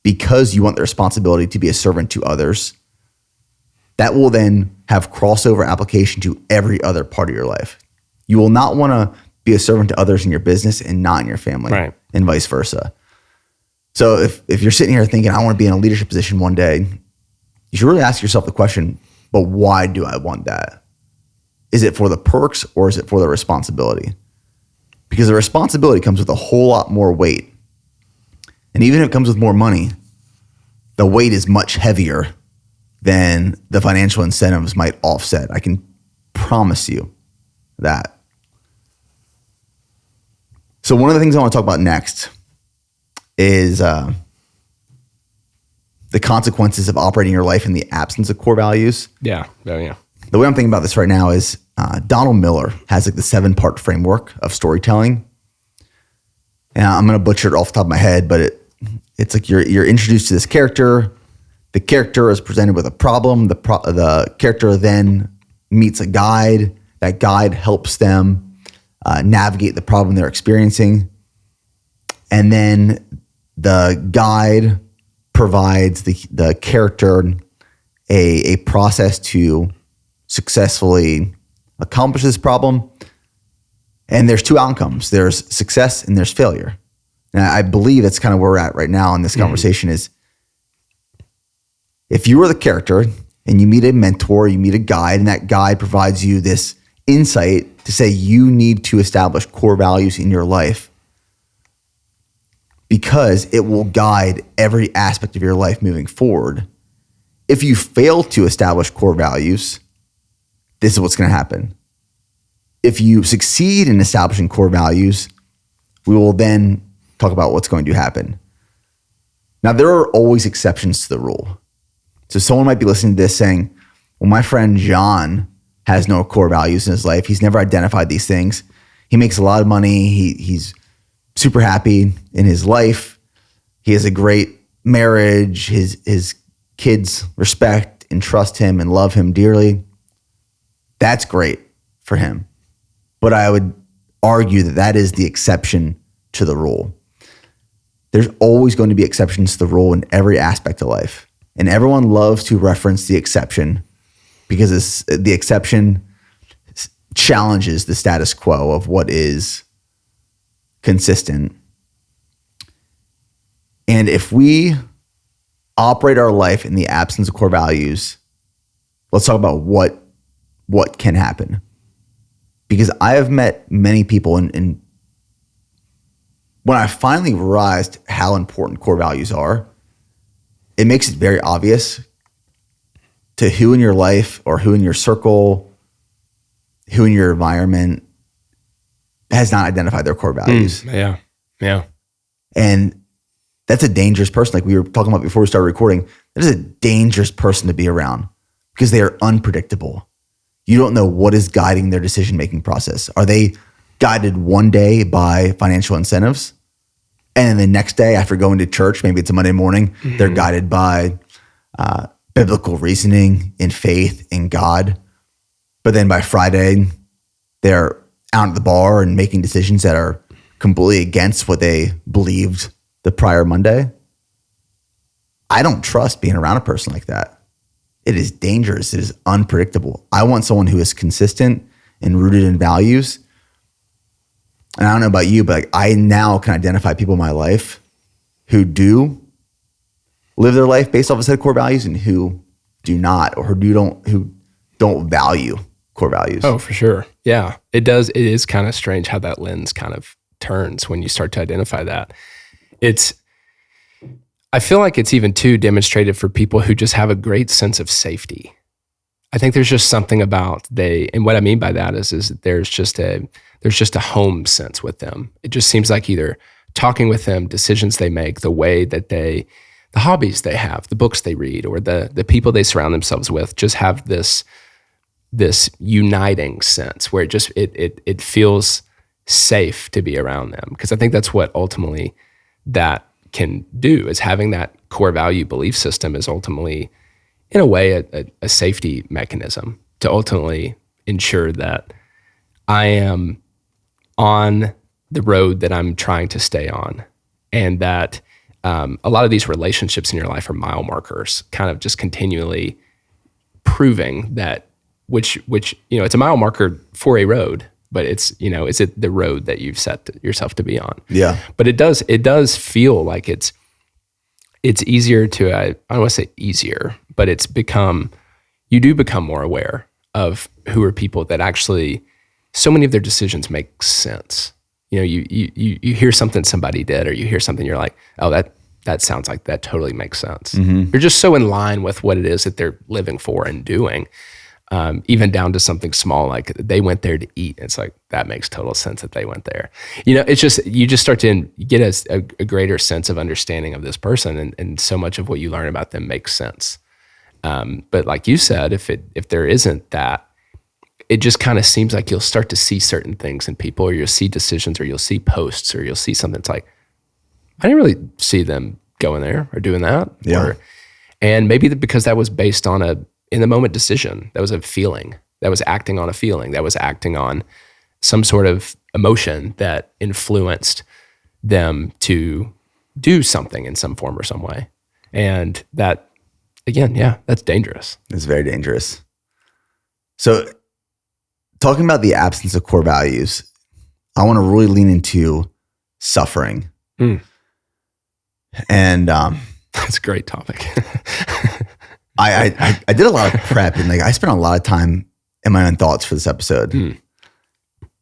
because you want the responsibility to be a servant to others, that will then have crossover application to every other part of your life. You will not want to be a servant to others in your business and not in your family, right, and vice versa. So if you're sitting here thinking, I want to be in a leadership position one day, you should really ask yourself the question, but why do I want that? Is it for the perks or is it for the responsibility? Because the responsibility comes with a whole lot more weight. And even if it comes with more money, the weight is much heavier than the financial incentives might offset. I can promise you that. So one of the things I want to talk about next is the consequences of operating your life in the absence of core values. Yeah. Oh, yeah. The way I'm thinking about this right now is Donald Miller has like the 7-part framework of storytelling. And I'm going to butcher it off the top of my head, but it's like you're introduced to this character. The character is presented with a problem. The character then meets a guide. That guide helps them navigate the problem they're experiencing. And then the guide provides the character a process to successfully accomplish this problem. And there's 2 outcomes. There's success and there's failure. And I believe that's kind of where we're at right now in this conversation is if you are the character and you meet a mentor, you meet a guide, and that guide provides you this insight to say you need to establish core values in your life because it will guide every aspect of your life moving forward. If you fail to establish core values, this is what's going to happen. If you succeed in establishing core values, we will then talk about what's going to happen. Now, there are always exceptions to the rule. So someone might be listening to this saying, well, my friend John has no core values in his life. He's never identified these things. He makes a lot of money. He's super happy in his life. He has a great marriage. His kids respect and trust him and love him dearly. That's great for him. But I would argue that is the exception to the rule. There's always going to be exceptions to the rule in every aspect of life. And everyone loves to reference the exception because the exception challenges the status quo of what is consistent. And if we operate our life in the absence of core values, let's talk about what can happen. Because I have met many people and when I finally realized how important core values are, it makes it very obvious to who in your life or who in your circle, who in your environment has not identified their core values. Yeah. And that's a dangerous person. Like we were talking about before we started recording, that is a dangerous person to be around because they are unpredictable. You don't know what is guiding their decision-making process. Are they guided one day by financial incentives? And then the next day after going to church, maybe it's a Monday morning, they're guided by biblical reasoning and faith in God. But then by Friday, they're out at the bar and making decisions that are completely against what they believed the prior Monday. I don't trust being around a person like that. It is dangerous. It is unpredictable. I want someone who is consistent and rooted in values. And I don't know about you, but like I now can identify people in my life who do live their life based off a set of core values and who do not, or who don't value core values. Oh, for sure. Yeah, it does. It is kind of strange how that lens kind of turns when you start to identify that. I feel like it's even too demonstrated for people who just have a great sense of safety. I think there's just something about and what I mean by that is that there's just a home sense with them. It just seems like either talking with them, decisions they make, the way that the hobbies they have, the books they read, or the people they surround themselves with just have this uniting sense where it feels safe to be around them. Because I think that's what ultimately that can do, is having that core value belief system is ultimately, in a way, a safety mechanism to ultimately ensure that I am on the road that I'm trying to stay on, and that a lot of these relationships in your life are mile markers, kind of just continually proving that which it's a mile marker for a road, but it's is it the road that you've set yourself to be on? Yeah. But it does feel like it's easier to I don't want to say easier, but you do become more aware of who are people that actually, so many of their decisions make sense. You hear something somebody did, or you hear something, you're like, oh, that sounds like that totally makes sense. Mm-hmm. You're just so in line with what it is that they're living for and doing, even down to something small, like they went there to eat. It's like, that makes total sense that they went there. It's just, you just start to get a greater sense of understanding of this person, and so much of what you learn about them makes sense. But like you said, if there isn't that, it just kind of seems like you'll start to see certain things in people, or you'll see decisions, or you'll see posts, or you'll see something that's like, I didn't really see them going there or doing that. Yeah. And maybe because that was based on a in the moment decision, that was a feeling, that was acting on a feeling, that was acting on some sort of emotion that influenced them to do something in some form or some way. And that, again, that's dangerous. It's very dangerous. So, talking about the absence of core values, I want to really lean into suffering. And that's a great topic. I did a lot of prep, and I spent a lot of time in my own thoughts for this episode.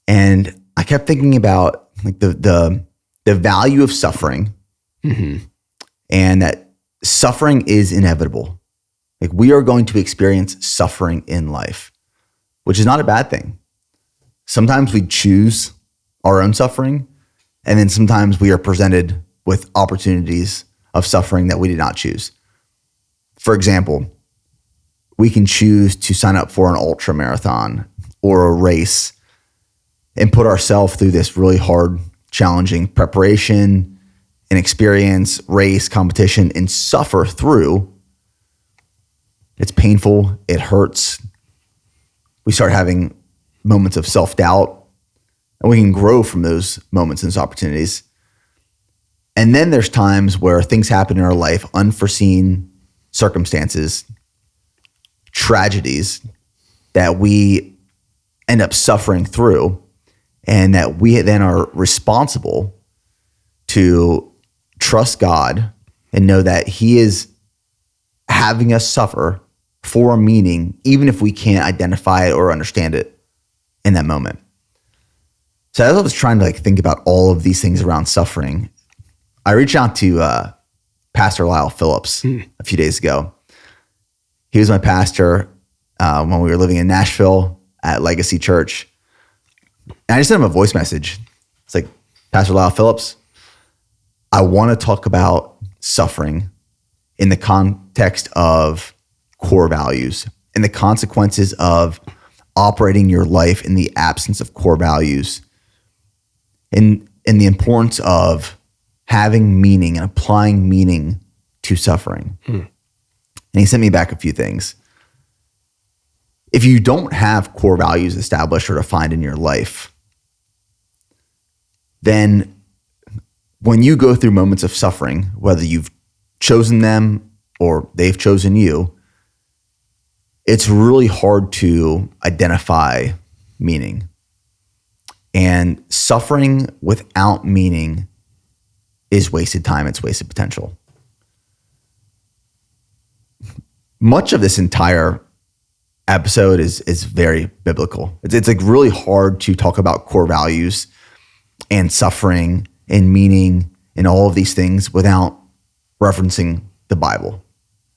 And I kept thinking about the value of suffering, and that suffering is inevitable. We are going to experience suffering in life, which is not a bad thing. Sometimes we choose our own suffering, and then sometimes we are presented with opportunities of suffering that we did not choose. For example, we can choose to sign up for an ultra marathon or a race and put ourselves through this really hard, challenging preparation and experience, race, competition, and suffer through. It's painful. It hurts. We start having moments of self-doubt, and we can grow from those moments and those opportunities. And then there's times where things happen in our life, unforeseen circumstances, tragedies that we end up suffering through, and that we then are responsible to trust God and know that He is having us suffer for a meaning, even if we can't identify it or understand it in that moment. So as I was trying to think about all of these things around suffering, I reached out to Pastor Lyle Phillips a few days ago. He was my pastor when we were living in Nashville at Legacy Church. And I just sent him a voice message. It's like, Pastor Lyle Phillips, I want to talk about suffering in the context of core values and the consequences of operating your life in the absence of core values, and the importance of having meaning and applying meaning to suffering. And he sent me back a few things. If you don't have core values established or defined in your life, then when you go through moments of suffering, whether you've chosen them or they've chosen you, it's really hard to identify meaning. And suffering without meaning is wasted time. It's wasted potential. Much of this entire episode is very biblical. It's really hard to talk about core values and suffering and meaning and all of these things without referencing the Bible.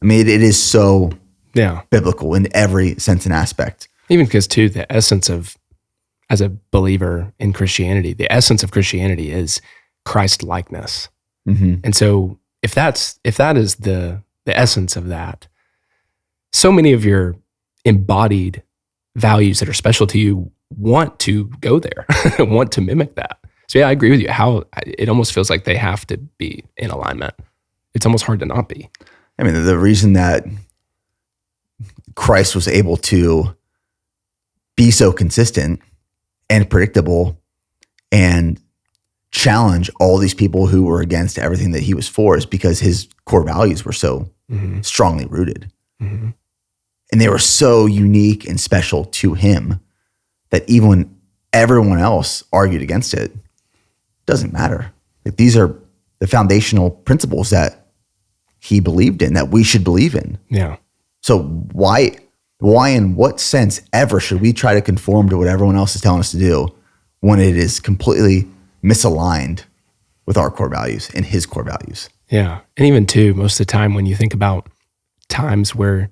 I mean, it is so Yeah. biblical in every sense and aspect. Even because too, the essence of, as a believer in Christianity, the essence of Christianity is Christ likeness. Mm-hmm. And so if that is the essence of that, so many of your embodied values that are special to you want to go there, want to mimic that. So yeah, I agree with you. How it almost feels like they have to be in alignment. It's almost hard to not be. I mean, the reason that Christ was able to be so consistent and predictable and challenge all these people who were against everything that he was for is because his core values were so strongly rooted. Mm-hmm. And they were so unique and special to him that even when everyone else argued against it, doesn't matter. Like, these are the foundational principles that he believed in, that we should believe in. Yeah. So why in what sense ever should we try to conform to what everyone else is telling us to do when it is completely misaligned with our core values and his core values? Yeah. And even too, most of the time when you think about times where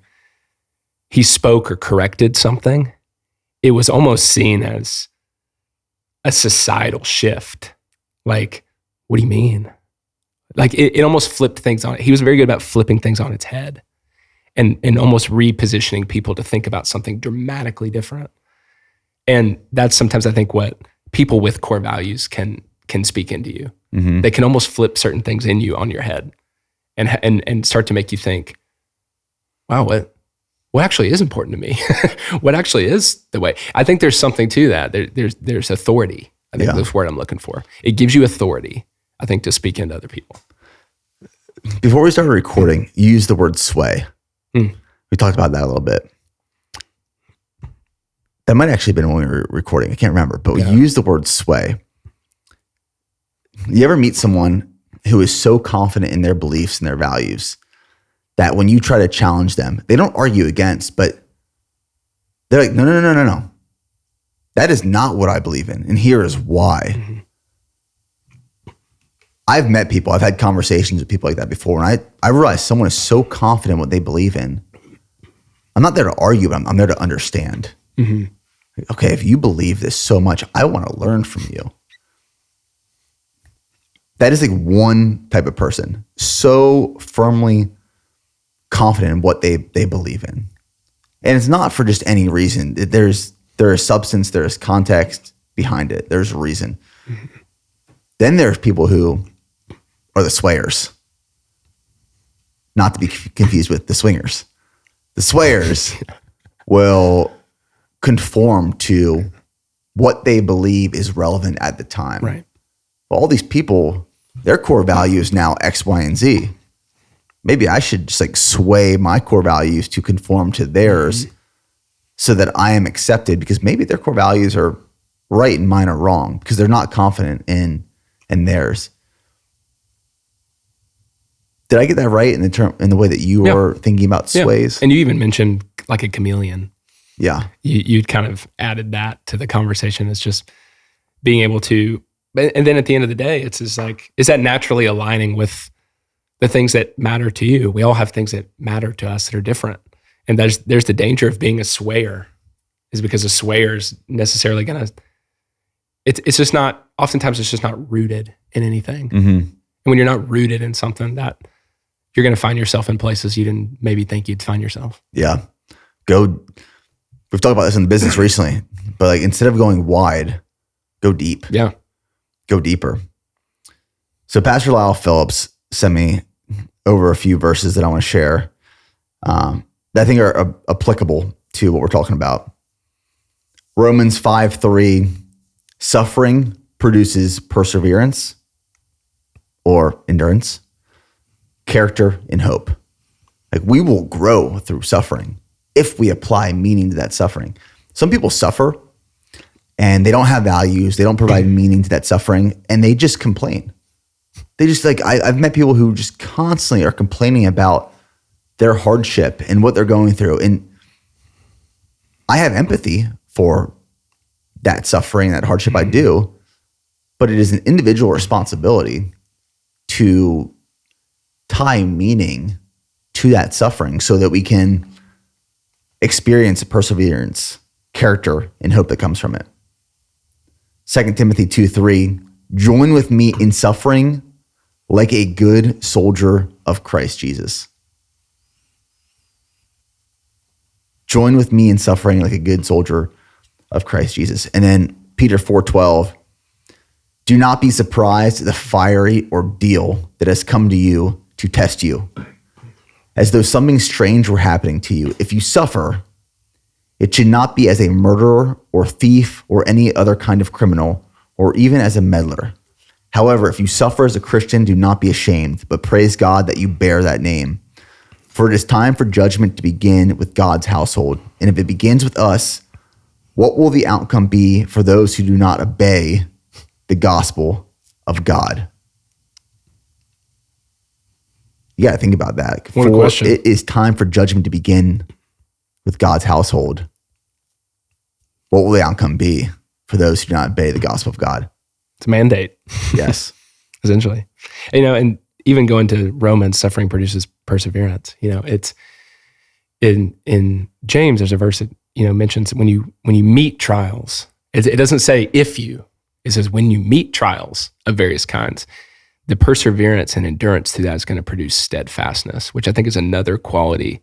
he spoke or corrected something, it was almost seen as a societal shift. Like, what do you mean? Like, it almost flipped things on. He was very good about flipping things on its head and almost repositioning people to think about something dramatically different. And that's sometimes, I think, what people with core values can speak into you. Mm-hmm. They can almost flip certain things in you on your head and start to make you think, wow, what actually is important to me? What actually is the way? I think there's something to that. There's authority. I think that's the word I'm looking for. It gives you authority, I think, to speak into other people. Before we started recording, you used the word sway. We talked about that a little bit. That might actually have been when we were recording. I can't remember, but we used the word sway. You ever meet someone who is so confident in their beliefs and their values that when you try to challenge them, they don't argue against, but they're like, no. That is not what I believe in. And here is why. Mm-hmm. I've met people, I've had conversations with people like that before. And I realize someone is so confident in what they believe in. I'm not there to argue, but I'm there to understand. Mm-hmm. Okay, if you believe this so much, I want to learn from you. That is like one type of person, so firmly confident in what they believe in. And it's not for just any reason. There is substance, there is context behind it. There's a reason. Mm-hmm. Then there's people who are the swayers, not to be confused with the swingers. The swayers will conform to what they believe is relevant at the time. Right. All these people, their core value is now X, Y, and Z. Maybe I should just like sway my core values to conform to theirs so that I am accepted, because maybe their core values are right and mine are wrong because they're not confident in theirs. Did I get that right in the way that you were thinking about sways? And you even mentioned like a chameleon. Yeah. You'd kind of added that to the conversation. It's just being able to, and then at the end of the day, it's just like, is that naturally aligning with the things that matter to you? We all have things that matter to us that are different. And there's the danger of being a swayer, is because a swayer is necessarily going to, it's just not, oftentimes it's just not rooted in anything. Mm-hmm. And when you're not rooted in something, that you're going to find yourself in places you didn't maybe think you'd find yourself. Yeah. We've talked about this in the business recently, but like, instead of going wide, go deep. Yeah. Go deeper. So Pastor Lyle Phillips sent me over a few verses that I want to share that I think are applicable to what we're talking about. Romans 5:3, suffering produces perseverance or endurance, character, and hope. Like, we will grow through suffering if we apply meaning to that suffering. Some people suffer and they don't have values. They don't provide meaning to that suffering, and they just complain. They just like, I've met people who just constantly are complaining about their hardship and what they're going through. And I have empathy for that suffering, that hardship. I do, but it is an individual responsibility to tie meaning to that suffering so that we can experience perseverance, character, and hope that comes from it. 2 Timothy 2:3, join with me in suffering like a good soldier of Christ Jesus. Join with me in suffering like a good soldier of Christ Jesus. And then Peter 4:12, do not be surprised at the fiery ordeal that has come to you to test you, as though something strange were happening to you. If you suffer, it should not be as a murderer or thief or any other kind of criminal, or even as a meddler. However, if you suffer as a Christian, do not be ashamed, but praise God that you bear that name. For it is time for judgment to begin with God's household. And if it begins with us, what will the outcome be for those who do not obey the gospel of God? You got to think about that. What a question. It is time for judgment to begin with God's household. What will the outcome be for those who do not obey the gospel of God? It's a mandate. Yes. Essentially. And even going to Romans, suffering produces perseverance. It's in James, there's a verse that, mentions when you meet trials, it doesn't say if you, it says when you meet trials of various kinds, the perseverance and endurance through that is going to produce steadfastness, which I think is another quality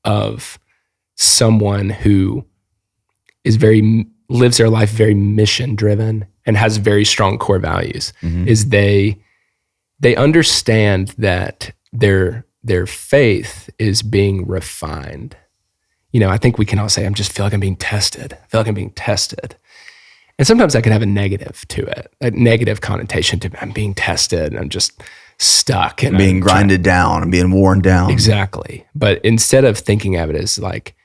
of someone who lives their life very mission driven and has very strong core values. Mm-hmm. Is they understand that their faith is being refined. I think we can all say, I just feel like I'm being tested. And sometimes that can have a negative to it, a negative connotation to I'm being tested and I'm just stuck. And being grinded down and being worn down. Exactly. But instead of thinking of it as like,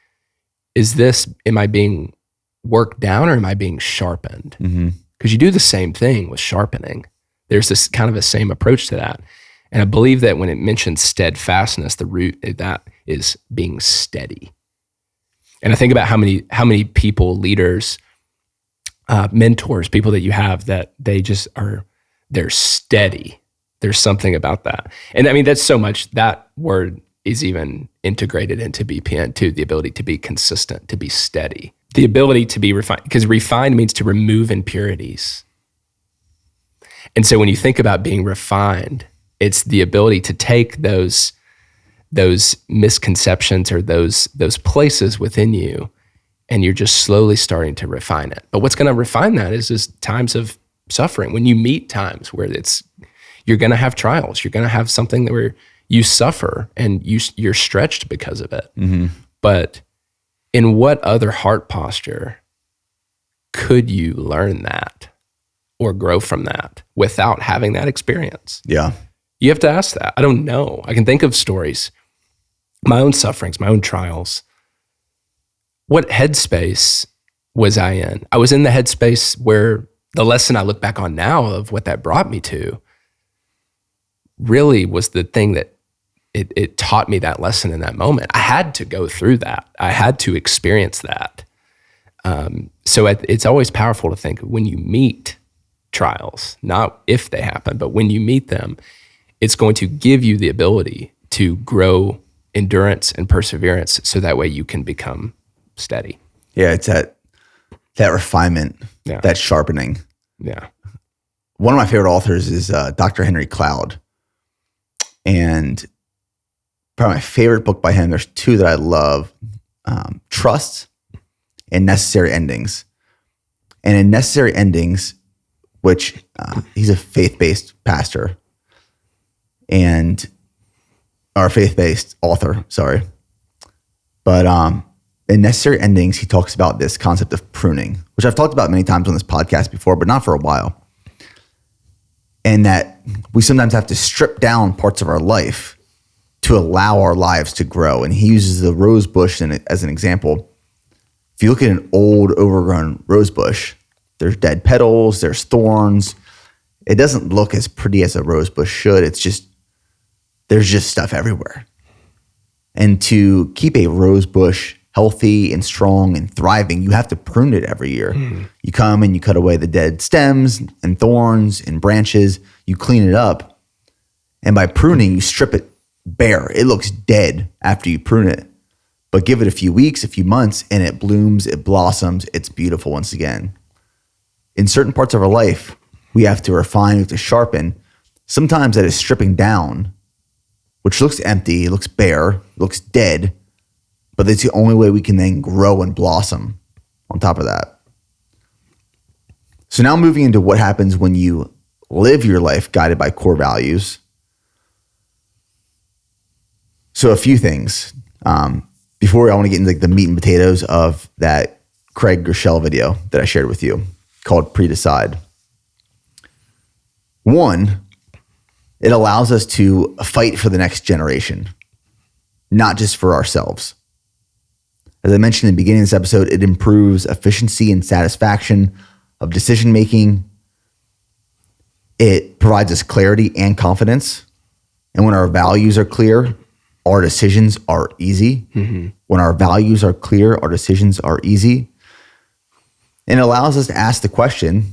am I being worked down or am I being sharpened? Because you do the same thing with sharpening. There's this kind of a same approach to that. And I believe that when it mentions steadfastness, the root of that is being steady. And I think about how many people, leaders, mentors, people that you have that they're steady. There's something about that. And I mean, that's so much, that word is even integrated into BPN too, the ability to be consistent, to be steady, the ability to be refined, because refined means to remove impurities. And so when you think about being refined, it's the ability to take those misconceptions or those places within you, and you're just slowly starting to refine it. But what's going to refine that is times of suffering. When you meet times where you're going to have trials, you're going to have something where you suffer and you're stretched because of it. Mm-hmm. But in what other heart posture could you learn that or grow from that without having that experience? Yeah. You have to ask that. I don't know. I can think of stories, my own sufferings, my own trials. What headspace was I in? I was in the headspace where the lesson I look back on now of what that brought me to really was the thing that it taught me that lesson in that moment. I had to go through that. I had to experience that. So it's always powerful to think when you meet trials, not if they happen, but when you meet them, it's going to give you the ability to grow endurance and perseverance so that way you can become steady. Yeah, it's that refinement, that sharpening. Yeah. One of my favorite authors is Dr. Henry Cloud. And probably my favorite book by him, there's two that I love, Trust and Necessary Endings. And in Necessary Endings, which he's a faith-based pastor or faith-based author, sorry. But in Necessary Endings, he talks about this concept of pruning, which I've talked about many times on this podcast before, but not for a while. And that we sometimes have to strip down parts of our life to allow our lives to grow. And he uses the rose bush as an example. If you look at an old, overgrown rose bush, there's dead petals, there's thorns. It doesn't look as pretty as a rose bush should. There's just stuff everywhere. And to keep a rose bush healthy and strong and thriving, you have to prune it every year. You come and you cut away the dead stems and thorns and branches. You clean it up. And by pruning, you strip it bare. It looks dead after you prune it. But give it a few weeks, a few months, and it blooms, it blossoms, it's beautiful once again. In certain parts of our life, we have to refine, we have to sharpen. Sometimes that is stripping down, which looks empty, looks bare, looks dead, but that's the only way we can then grow and blossom on top of that. So now moving into what happens when you live your life guided by core values. So a few things. Before I want to get into the meat and potatoes of that Craig Groeschel video that I shared with you called Pre-Decide. One, it allows us to fight for the next generation, not just for ourselves. As I mentioned in the beginning of this episode, it improves efficiency and satisfaction of decision making. It provides us clarity and confidence. And when our values are clear, our decisions are easy. Mm-hmm. When our values are clear, our decisions are easy. And it allows us to ask the question,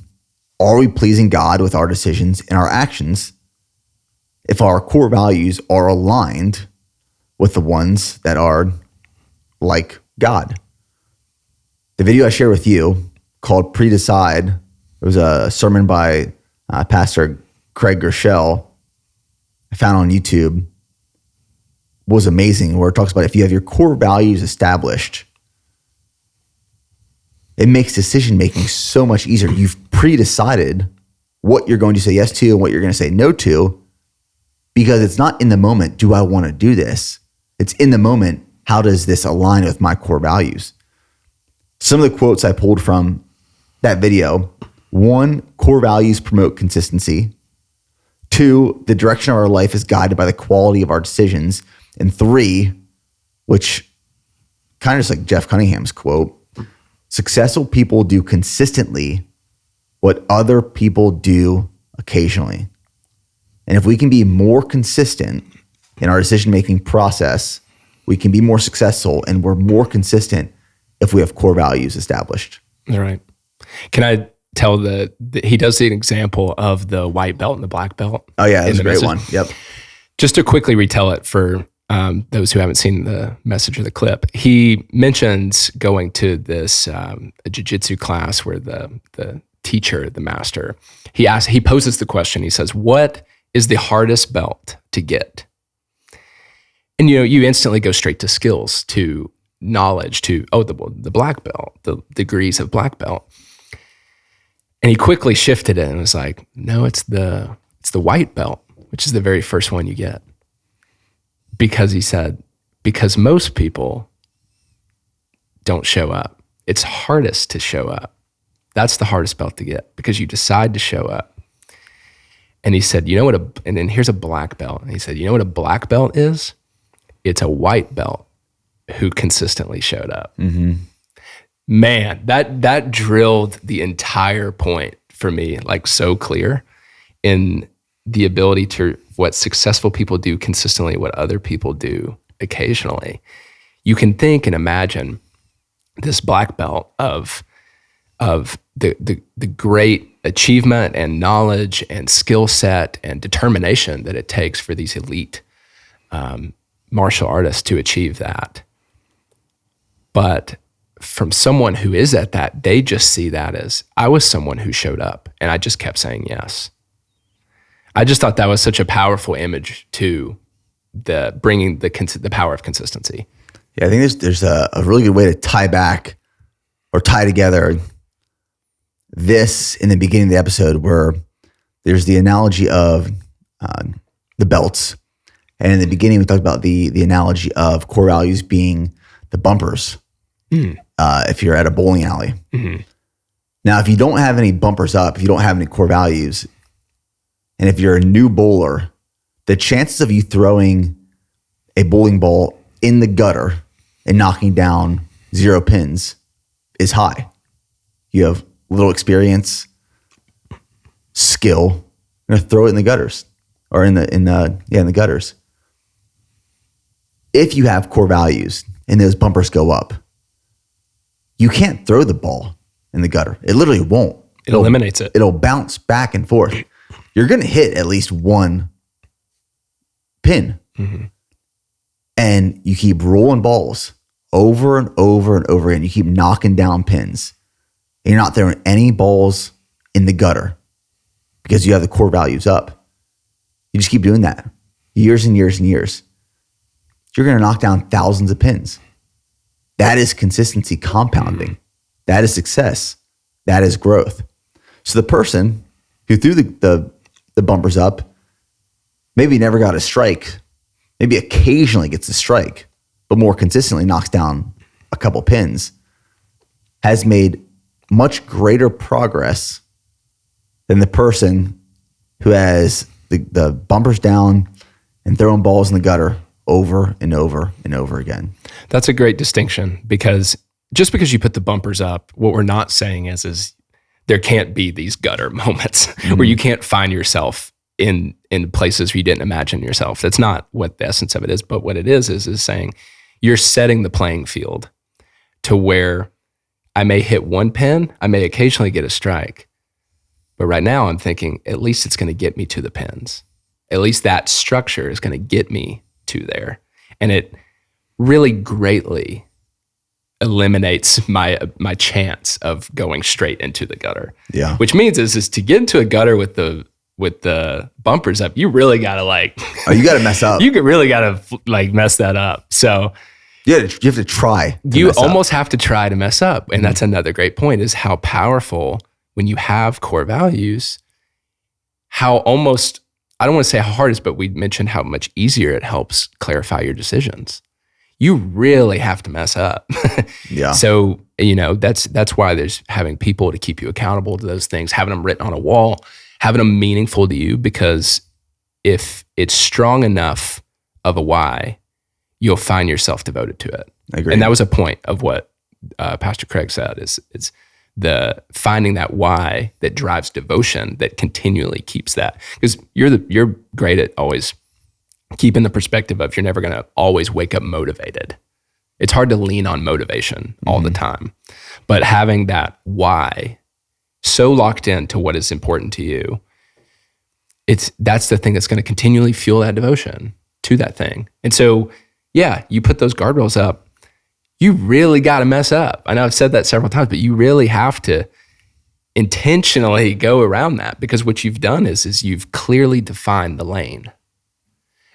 are we pleasing God with our decisions and our actions if our core values are aligned with the ones that are like God? The video I shared with you called Pre-Decide, it was a sermon by Pastor Craig Groeschel I found on YouTube, was amazing, where it talks about if you have your core values established, it makes decision making so much easier. You've pre-decided what you're going to say yes to and what you're going to say no to, because it's not in the moment, do I want to do this? It's in the moment, how does this align with my core values? Some of the quotes I pulled from that video: 1, core values promote consistency. 2, the direction of our life is guided by the quality of our decisions. And 3, which kind of just like Jeff Cunningham's quote, successful people do consistently what other people do occasionally. And if we can be more consistent in our decision-making process, we can be more successful, and we're more consistent if we have core values established. All right. Can I tell he does the example of the white belt and the black belt? Oh yeah, that's a great one. Yep. Just to quickly retell it for those who haven't seen the message or the clip, he mentions going to this a jiu-jitsu class where the teacher, the master, he poses the question. He says, "What is the hardest belt to get?" And you instantly go straight to skills, to knowledge, to the black belt, the degrees of black belt. And he quickly shifted it and was like, "No, it's the white belt, which is the very first one you get." Because he said, because most people don't show up. It's hardest to show up. That's the hardest belt to get, because you decide to show up. And he said, and then here's a black belt. And he said, you know what a black belt is? It's a white belt who consistently showed up. Mm-hmm. Man, that drilled the entire point for me, like so clear in the ability to what successful people do consistently, what other people do occasionally. You can think and imagine this black belt of the great achievement and knowledge and skill set and determination that it takes for these elite martial artists to achieve that. But from someone who is at that, they just see that as, I was someone who showed up and I just kept saying yes. I just thought that was such a powerful image to bringing the power of consistency. Yeah, I think there's a really good way to tie back or tie together this in the beginning of the episode, where there's the analogy of the belts. And in the beginning, we talked about the analogy of core values being the bumpers. If you're at a bowling alley. Mm-hmm. Now, if you don't have any bumpers up, if you don't have any core values, and if you're a new bowler, the chances of you throwing a bowling ball in the gutter and knocking down 0 pins is high. You have little experience, skill. You're gonna throw it in the gutters, or in the gutters. If you have core values and those bumpers go up, you can't throw the ball in the gutter. It literally won't. It eliminates it. It'll bounce back and forth. You're going to hit at least one pin. Mm-hmm. And you keep rolling balls over and over and over again. You keep knocking down pins. And you're not throwing any balls in the gutter because you have the core values up. You just keep doing that years and years and years. You're going to knock down thousands of pins. That is consistency compounding. That is success. That is growth. So the person who threw the bumpers up maybe never got a strike, maybe occasionally gets a strike, but more consistently knocks down a couple pins, has made much greater progress than the person who has the bumpers down and throwing balls in the gutter over and over and over again. That's a great distinction, because just because you put the bumpers up, what we're not saying is there can't be these gutter moments where you can't find yourself in places where you didn't imagine yourself. That's not what the essence of it is. But what it is saying you're setting the playing field to where I may hit one pin, I may occasionally get a strike, but right now I'm thinking at least it's going to get me to the pins. At least that structure is going to get me to there. And it really greatly eliminates my chance of going straight into the gutter. Yeah. Which means is to get into a gutter with the bumpers up, you really gotta you gotta mess up. You really gotta mess that up. So you have to try. You almost have to try to mess up. And that's another great point, is how powerful when you have core values, how almost, I don't want to say how hard it is, but we mentioned how much easier it helps clarify your decisions. You really have to mess up. Yeah. So, that's why there's having people to keep you accountable to those things, having them written on a wall, having them meaningful to you, because if it's strong enough of a why, you'll find yourself devoted to it. I agree. And that was a point of what Pastor Craig said, is the finding that why that drives devotion, that continually keeps that. Because you're great at always keeping the perspective of you're never going to always wake up motivated. It's hard to lean on motivation all the time. But having that why so locked into what is important to you, that's the thing that's going to continually fuel that devotion to that thing. And so, yeah, you put those guardrails up, you really got to mess up. I know I've said that several times, but you really have to intentionally go around that, because what you've done is you've clearly defined the lane.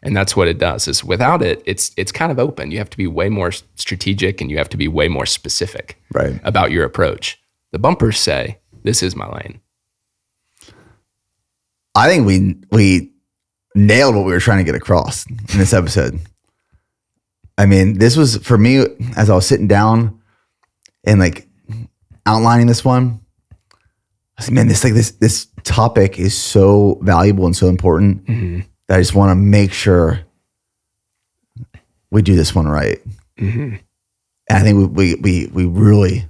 And that's what it does, is without it, it's kind of open. You have to be way more strategic, and you have to be way more specific about your approach. The bumpers say, this is my lane. I think we nailed what we were trying to get across in this episode. I mean, this was, for me, as I was sitting down and outlining this one, I said, man, this topic is so valuable and so important that I just want to make sure we do this one right. And I think we really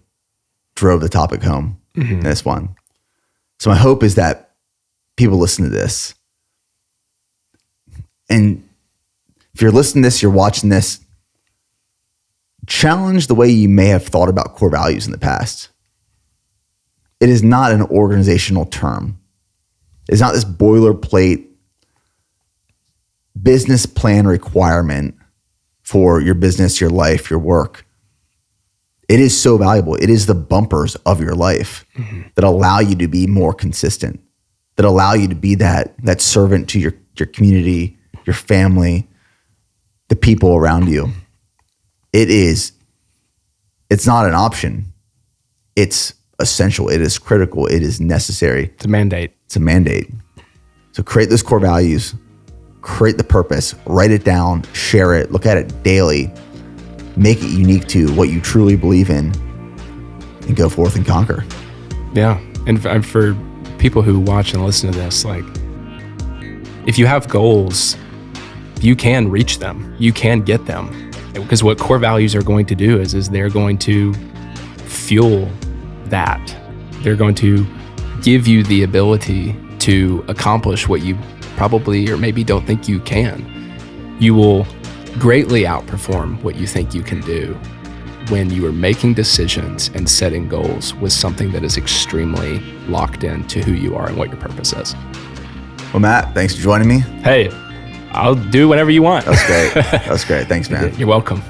drove the topic home in this one. So my hope is that people listen to this, and if you're listening to this, you're watching this, challenge the way you may have thought about core values in the past. It is not an organizational term. It's not this boilerplate business plan requirement for your business, your life, your work. It is so valuable. It is the bumpers of your life that allow you to be more consistent, that allow you to be that servant to your community, your family, the people around you. It's not an option. It's essential. It is critical. It is necessary. It's a mandate. It's a mandate. So create those core values, create the purpose, write it down, share it, look at it daily, make it unique to what you truly believe in, and go forth and conquer. Yeah. And for people who watch and listen to this, if you have goals, you can reach them. You can get them. Because what core values are going to do is they're going to fuel that. They're going to give you the ability to accomplish what you probably or maybe don't think you can. You will greatly outperform what you think you can do when you are making decisions and setting goals with something that is extremely locked into who you are and what your purpose is. Well, Matt, thanks for joining me. Hey, I'll do whatever you want. That's great. That's great. Thanks, man. You're welcome.